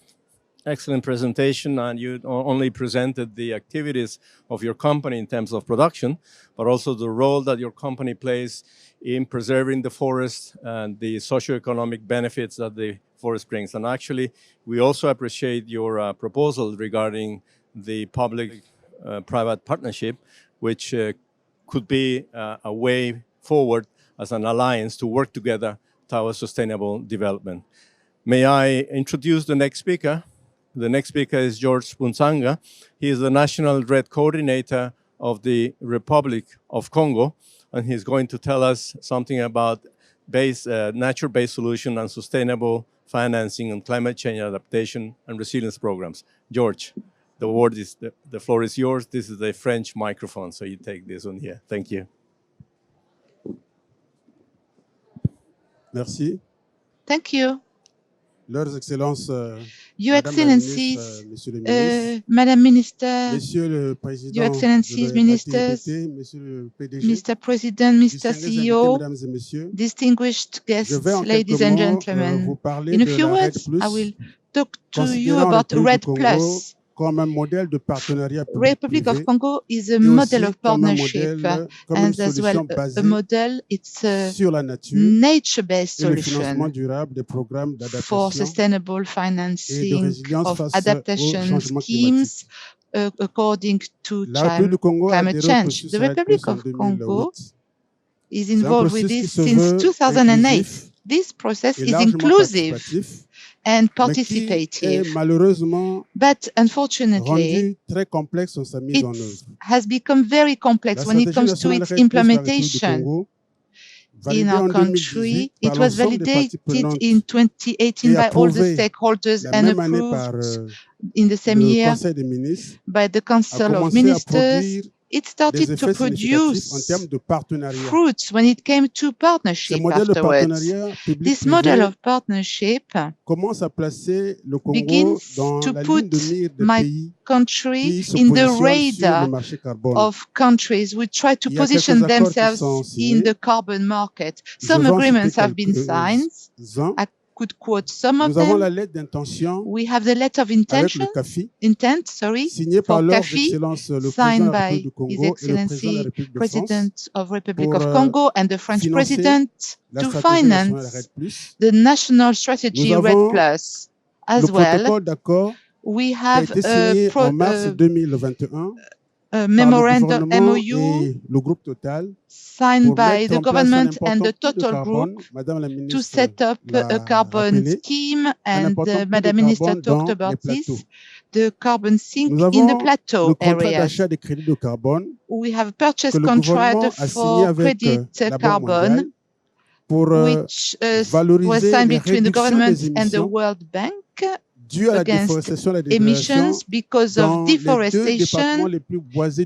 excellent presentation. And you not only presented the activities of your company in terms of production, but also the role that your company plays in preserving the forest and the socioeconomic benefits that the forest brings. And actually, we also appreciate your proposal regarding the public-private partnership, which could be a way forward as an alliance to work together towards sustainable development. May I introduce the next speaker? The next speaker is George Boundzanga. He is the National Red Coordinator of the Republic of Congo, and he's going to tell us something about nature-based solution and sustainable financing and climate change adaptation and resilience programs. George, the floor is yours. This is the French microphone, so you take this one here. Thank you. Merci. Thank you. Leurs Excellences, Your Excellencies, Madam Minister, Monsieur le Président, Your Excellencies, Ministers, Monsieur le PDG, Mr. President, Mr. CEO, distinguished guests, ladies and gentlemen. In a few words, I will talk to you about RED Plus. Republic of Congo is a model of partnership and as well a model, it's a nature-based solution for sustainable financing of adaptation schemes according to climate change. The Republic of Congo is involved with this since 2008. This process is inclusive and participative, but unfortunately, it has become very complex when it comes to its implementation. In our country, it was validated in 2018 by all the stakeholders and approved in the same year by the Council of Ministers. It started to produce fruits when it came to partnership afterwards. This model of partnership begins to put my country in the radar of countries which try to position themselves in the carbon market. Some agreements have been signed. I could quote some of them. We have the letter of intent, for CAFI, signed by His Excellency President of Republic of Congo and the French President to finance the national strategy RED Plus. As well, we have a memorandum MOU signed by the government and the Total Group to set up a carbon scheme, and Madam Minister talked about this, the carbon sink in the plateau area. We have a purchase contract for credit carbon, which was signed between the government and the World Bank against emissions because of deforestation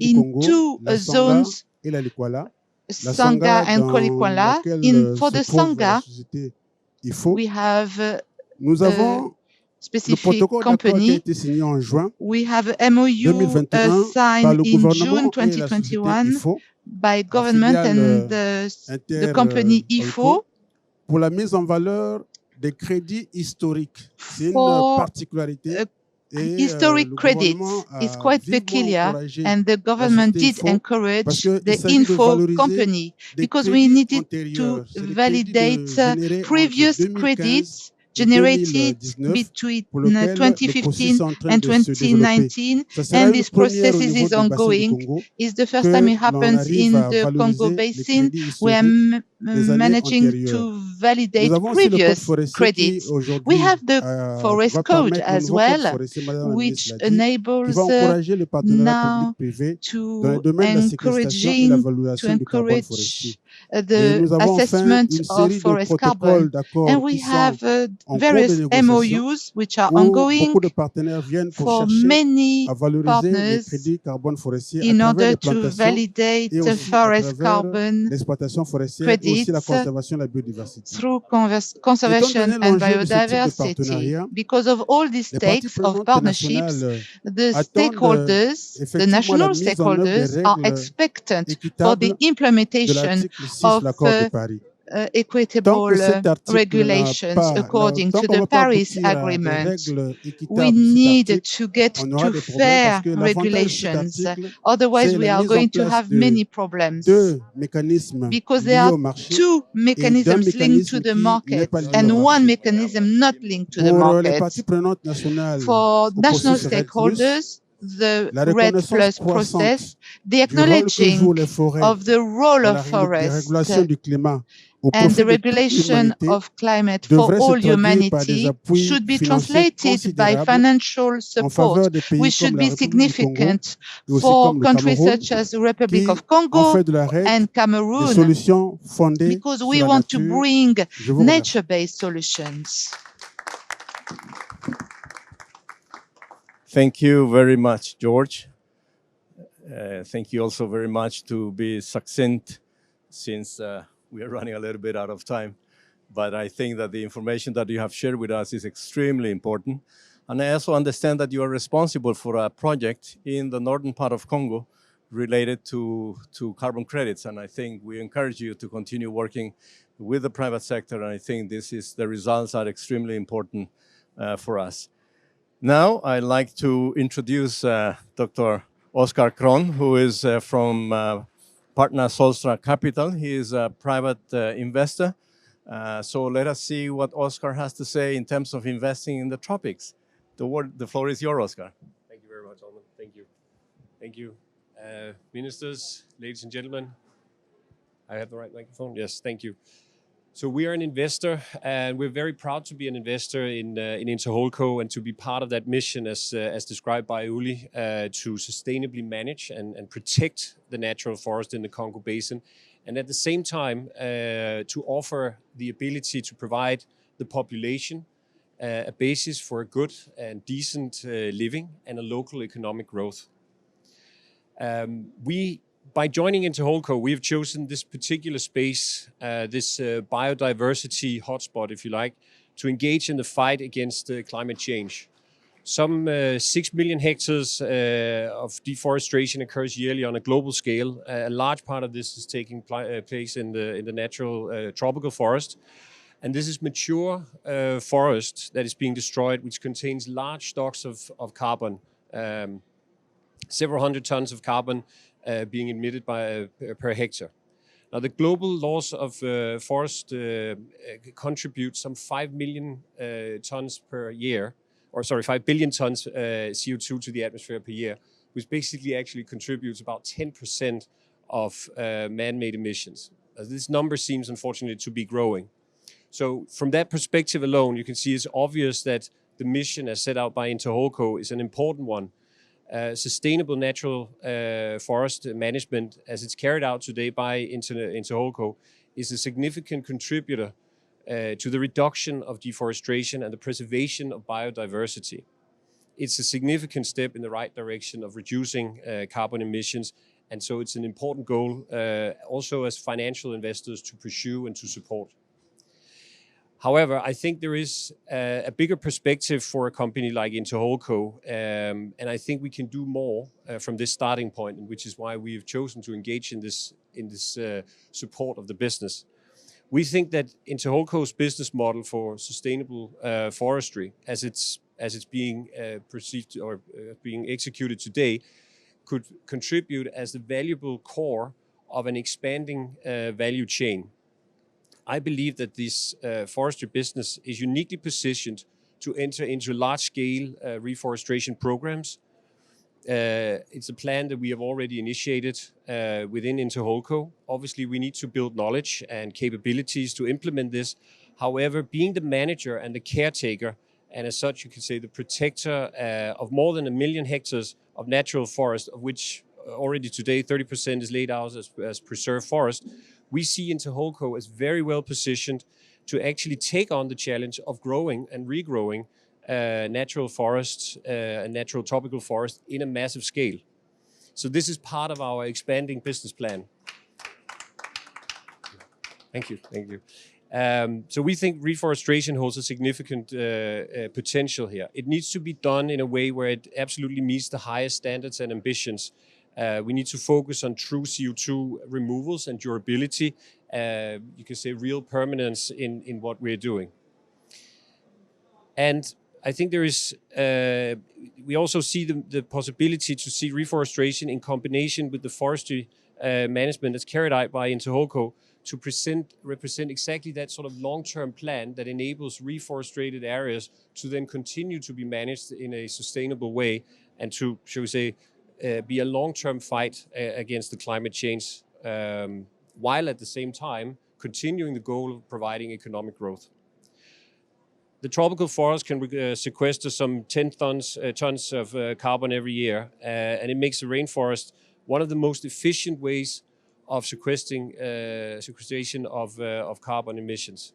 in two zones, Sanga and Kolikwala. For the Sanga, we have a specific company. We have a MOU signed in June 2021 by government and the company IFO pour la mise en valeur des crédits historiques. C'est une particularité. Historic credits is quite peculiar, and the government did encourage the Info company because we needed to validate previous credits generated between 2015 and 2019, and this process is ongoing. It's the first time it happens in the Congo Basin, where managing to validate previous credits. We have the forest code as well, which enables now to encourage the assessment of forest carbon. And we have various MOUs which are ongoing for many partners in order to validate forest carbon credits through conservation and biodiversity. Because of all these stakes of partnerships, the stakeholders, the national stakeholders, are expectant for the implementation of equitable regulations according to the Paris Agreement. We need to get to fair regulations, otherwise we are going to have many problems, because there are two mechanisms linked to the market and one mechanism not linked to the market. For national stakeholders, the RED Plus process, the acknowledging of the role of forest and the regulation of climate for all humanity should be translated by financial support, which should be significant for countries such as the Republic of Congo and Cameroon, because we want to bring nature-based solutions. Thank you very much, George. Thank you also very much to be succinct, since we are running a little bit out of time. But I think that the information that you have shared with us is extremely important. And I also understand that you are responsible for a project in the northern part of Congo related to carbon credits. And I think we encourage you to continue working with the private sector. And I think the results are extremely important for us. Now, I'd like to introduce Dr. Oscar Crohn, who is from partner SOLSTRA Capital. He is a private investor. So let us see what Oscar has to say in terms of investing in the tropics. The floor is yours, Oscar. Thank you very much, Olman. Thank you. Thank you. Ministers, ladies and gentlemen. I have the right microphone? Yes, thank you. So we are an investor, and we're very proud to be an investor in INTERHOLCO and to be part of that mission as described by Uli, to sustainably manage and protect the natural forest in the Congo Basin, and at the same time to offer the ability to provide the population a basis for a good and decent living and a local economic growth. By joining INTERHOLCO, we have chosen this particular space, this biodiversity hotspot, if you like, to engage in the fight against climate change. Some 6 million hectares of deforestation occurs yearly on a global scale. A large part of this is taking place in the natural tropical forest. And this is mature forest that is being destroyed, which contains large stocks of carbon, several hundred tons of carbon being emitted per hectare. Now, the global loss of forest contributes some 5 million tons per year, 5 billion tons CO2 to the atmosphere per year, which basically actually contributes about 10% of man-made emissions. This number seems, unfortunately, to be growing. So from that perspective alone, you can see it's obvious that the mission as set out by INTERHOLCO is an important one. Sustainable natural forest management, as it's carried out today by INTERHOLCO, is a significant contributor to the reduction of deforestation and the preservation of biodiversity. It's a significant step in the right direction of reducing carbon emissions, and so it's an important goal also as financial investors to pursue and to support. However, I think there is a bigger perspective for a company like INTERHOLCO, and I think we can do more from this starting point, which is why we have chosen to engage in this support of the business. We think that INTERHOLCO's business model for sustainable forestry, as it's being perceived or being executed today, could contribute as the valuable core of an expanding value chain. I believe that this forestry business is uniquely positioned to enter into large-scale reforestation programs It's a plan that we have already initiated within INTERHOLCO. Obviously, we need to build knowledge and capabilities to implement this. However, being the manager and the caretaker, and as such, you can say the protector of more than 1 million hectares of natural forest, of which already today 30% is laid out as preserved forest, we see INTERHOLCO as very well positioned to actually take on the challenge of growing and regrowing natural forests and natural tropical forests in a massive scale. So this is part of our expanding business plan. Thank you, thank you. So we think reforestation holds a significant potential here. It needs to be done in a way where it absolutely meets the highest standards and ambitions. We need to focus on true CO2 removals and durability, you can say real permanence in what we're doing. And I think there is, we also see the possibility to see reforestation in combination with the forestry management that's carried out by INTERHOLCO to represent exactly that sort of long-term plan that enables reforested areas to then continue to be managed in a sustainable way and to, shall we say, be a long-term fight against the climate change, while at the same time continuing the goal of providing economic growth. The tropical forest can sequester some 10 tons of carbon every year, and it makes the rainforest one of the most efficient ways of sequestration of carbon emissions.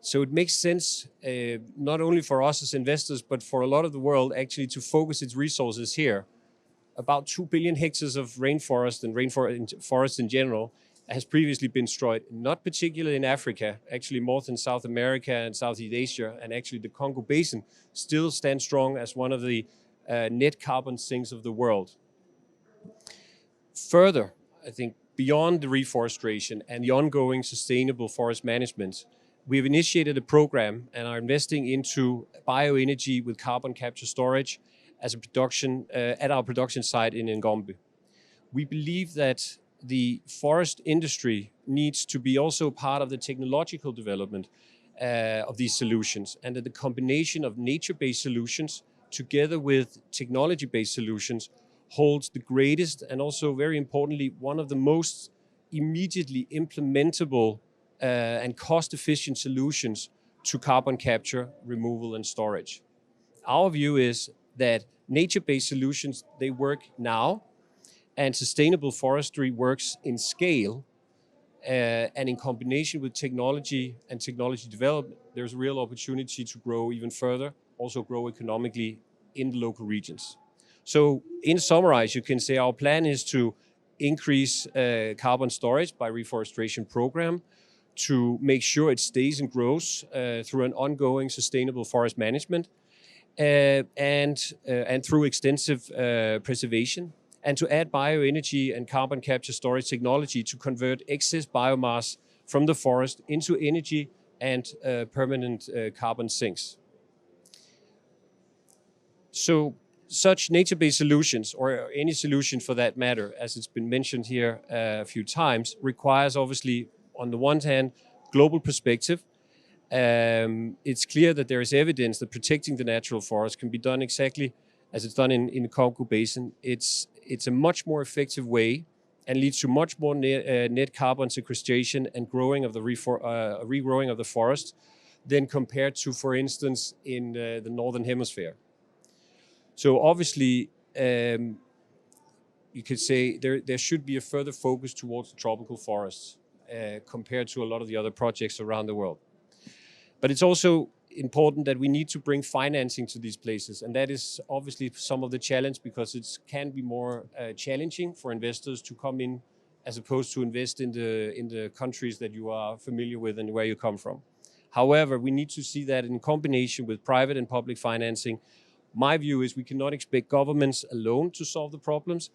So it makes sense, not only for us as investors, but for a lot of the world actually to focus its resources here. About 2 billion hectares of rainforest and forest in general has previously been destroyed, not particularly in Africa, actually more than South America and Southeast Asia, and actually the Congo Basin still stands strong as one of the net carbon sinks of the world. Further, I think beyond the reforestation and the ongoing sustainable forest management, we have initiated a program and are investing into bioenergy with carbon capture storage as a production at our production site in Ngombe. We believe that the forest industry needs to be also part of the technological development of these solutions, and that the combination of nature-based solutions together with technology-based solutions holds the greatest and also, very importantly, one of the most immediately implementable and cost-efficient solutions to carbon capture, removal, and storage. Our view is that nature-based solutions, they work now, and sustainable forestry works in scale, and in combination with technology and technology development, there's a real opportunity to grow even further, also grow economically in the local regions. So in summarize, you can say our plan is to increase carbon storage by reforestation program, to make sure it stays and grows through an ongoing sustainable forest management, and through extensive preservation, and to add bioenergy and carbon capture storage technology to convert excess biomass from the forest into energy and permanent carbon sinks. So such nature-based solutions, or any solution for that matter, as it's been mentioned here a few times, requires obviously, on the one hand, global perspective. It's clear that there is evidence that protecting the natural forest can be done exactly as it's done in the Congo Basin. It's a much more effective way and leads to much more net carbon sequestration and growing of the regrowing of the forest than compared to, for instance, in the Northern Hemisphere. So obviously, you could say there should be a further focus towards the tropical forests compared to a lot of the other projects around the world. But it's also important that we need to bring financing to these places, and that is obviously some of the challenge, because it can be more challenging for investors to come in as opposed to invest in the countries that you are familiar with and where you come from. However, we need to see that in combination with private and public financing. My view is we cannot expect governments alone to solve the problems.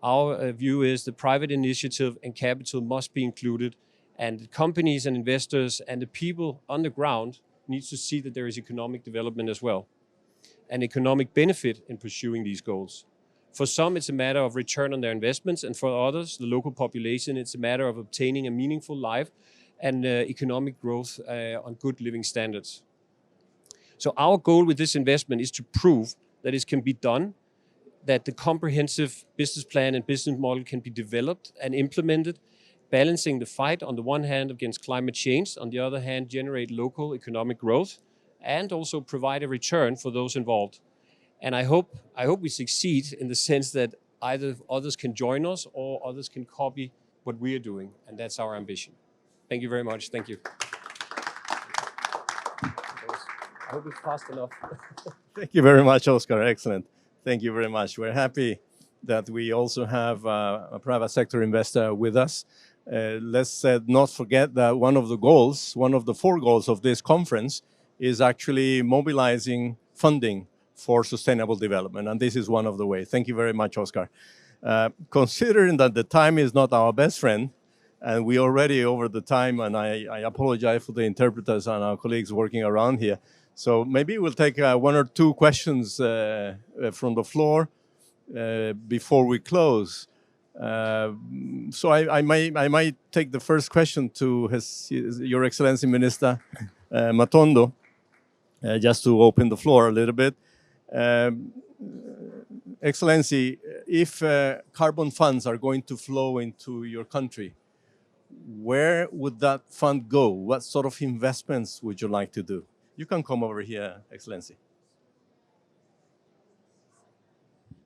Our view is the private initiative and capital must be included, and companies and investors and the people on the ground needs to see that there is economic development as well, and economic benefit in pursuing these goals. For some, it's a matter of return on their investments, and for others, the local population, it's a matter of obtaining a meaningful life and economic growth on good living standards. So our goal with this investment is to prove that it can be done that the comprehensive business plan and business model can be developed and implemented, balancing the fight on the one hand against climate change, on the other hand generate local economic growth, and also provide a return for those involved. And I hope we succeed in the sense that either others can join us or others can copy what we are doing, and that's our ambition. Thank you very much. Thank you. I hope it's fast enough. Thank you very much, Oscar. Excellent. Thank you very much. We're happy that we also have a private sector investor with us. Let's not forget that one of the 4 goals of this conference is actually mobilizing funding for sustainable development, and this is one of the ways. Thank you very much, Oscar. Considering that the time is not our best friend, and we already over the time, and I apologize for the interpreters and our colleagues working around here. So maybe we'll take 1 or 2 questions from the floor before we close. So I might take the first question to Your Excellency Minister Matondo, just to open the floor a little bit. Excellency, if carbon funds are going to flow into your country, where would that fund go? What sort of investments would you like to do? You can come over here, Excellency.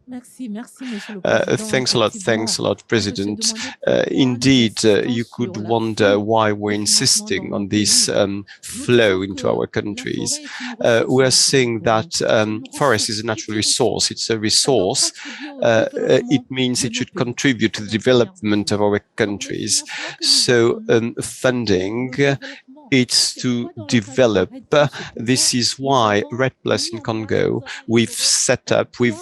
Thanks a lot, President. Indeed, you could wonder why we're insisting on this flow into our countries. We're saying that forest is a natural resource. It's a resource. It means it should contribute to the development of our countries. So funding, it's to develop. This is why Red Plus in Congo, we've set up a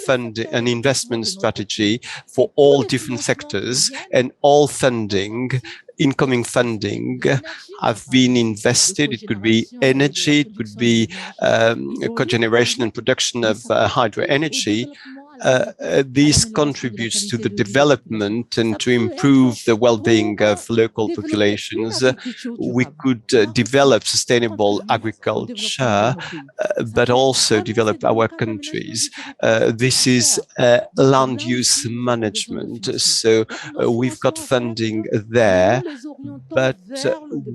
fund, an investment strategy for all different sectors, and all funding, incoming funding, have been invested. It could be energy, it could be cogeneration and production of hydro energy. This contributes to the development and to improve the well-being of local populations. We could develop sustainable agriculture, but also develop our countries. This is land use management. So we've got funding there, but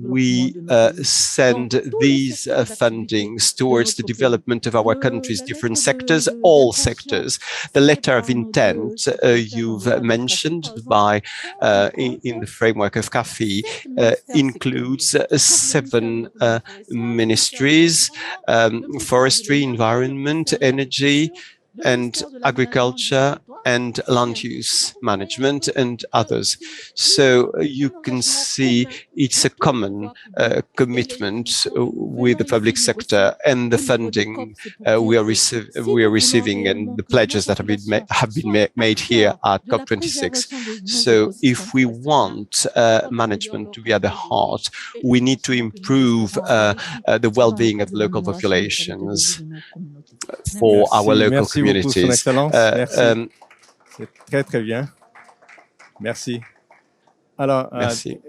we send these fundings towards the development of our country's different sectors, all sectors. The letter of intent you've mentioned in the framework of CAFI includes 7 ministries: forestry, environment, energy, and agriculture, and land use management, and others. So you can see it's a common commitment with the public sector, and the funding we are receiving, and the pledges that have been made here at COP26. So if we want management to be at the heart, we need to improve the well-being of local populations for our local communities. C'est très, très bien. Merci. Alors, Merci.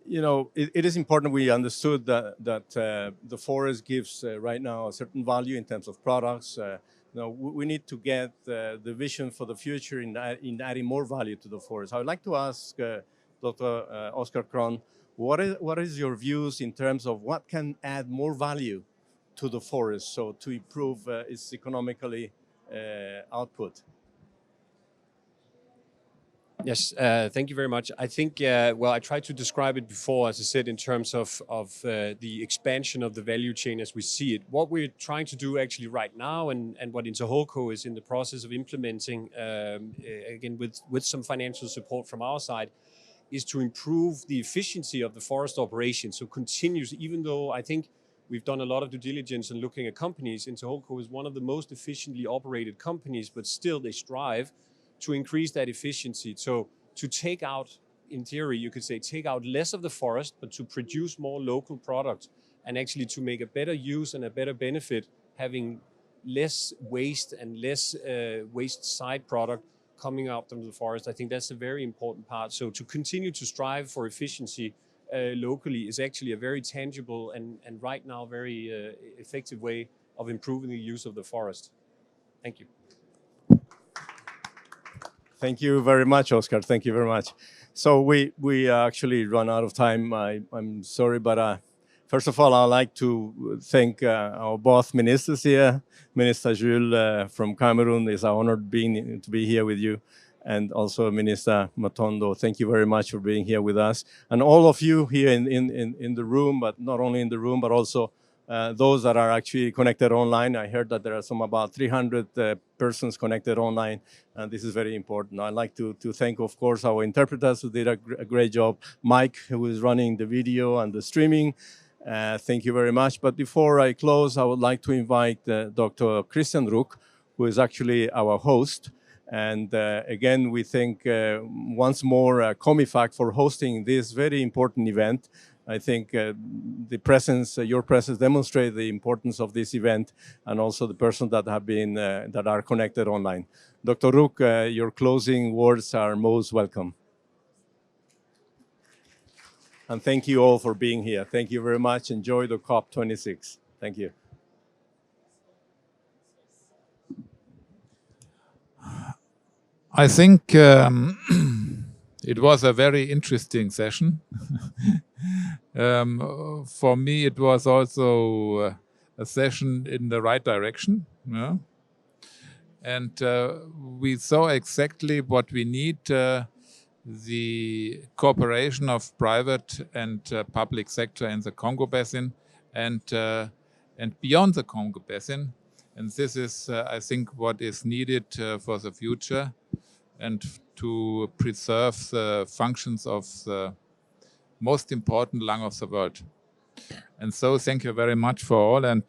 You know, it is important we understood that the forest gives right now a certain value in terms of products. You know, we need to get the vision for the future in adding more value to the forest. I would like to ask Dr. Oscar Crohn, what is your views in terms of what can add more value to the forest, so to improve its economically output? Yes, thank you very much. I think, well, I tried to describe it before, as I said, in terms of the expansion of the value chain as we see it. What we're trying to do actually right now, and what INTERHOLCO is in the process of implementing, again, with some financial support from our side, is to improve the efficiency of the forest operation. So continues, even though I think we've done a lot of due diligence in looking at companies, INTERHOLCO is one of the most efficiently operated companies, but still they strive to increase that efficiency. So to take out, in theory, you could say, take out less of the forest, but to produce more local products, and actually to make a better use and a better benefit, having less waste and less waste side product coming out from the forest. I think that's a very important part. So to continue to strive for efficiency locally is actually a very tangible and right now very effective way of improving the use of the forest. Thank you. Thank you very much, Oscar. Thank you very much. So we actually run out of time. I'm sorry, but first of all, I'd like to thank our both ministers here. Minister Jules from Cameroon, it's an honor to be here with you. And also Minister Matondo, thank you very much for being here with us. And all of you here in the room, but not only in the room, but also those that are actually connected online. I heard that there are about 300 persons connected online, and this is very important. I'd like to thank, of course, our interpreters who did a great job. Mike, who is running the video and the streaming. Thank you very much. But before I close, I would like to invite Dr. Christian Ruck, who is actually our host. And again, we thank once more COMIFAC for hosting this very important event. I think the presence, your presence, demonstrates the importance of this event, and also the persons that have been that are connected online. Dr. Ruck, your closing words are most welcome. And thank you all for being here. Thank you very much. Enjoy the COP26. Thank you. I think it was a very interesting session. For me, it was also a session in the right direction. Yeah? And we saw exactly what we need, the cooperation of private and public sector in the Congo Basin and beyond the Congo Basin. And this is, I think, what is needed for the future and to preserve the functions of the most important lung of the world. And so thank you very much for all, and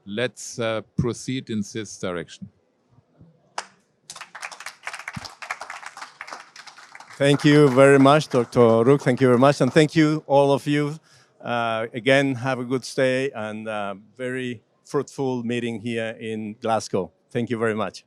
let's proceed in this direction. Thank you very much, Dr. Ruck. Thank you very much. And thank you, all of you. Again, have a good stay and very fruitful meeting here in Glasgow. Thank you very much.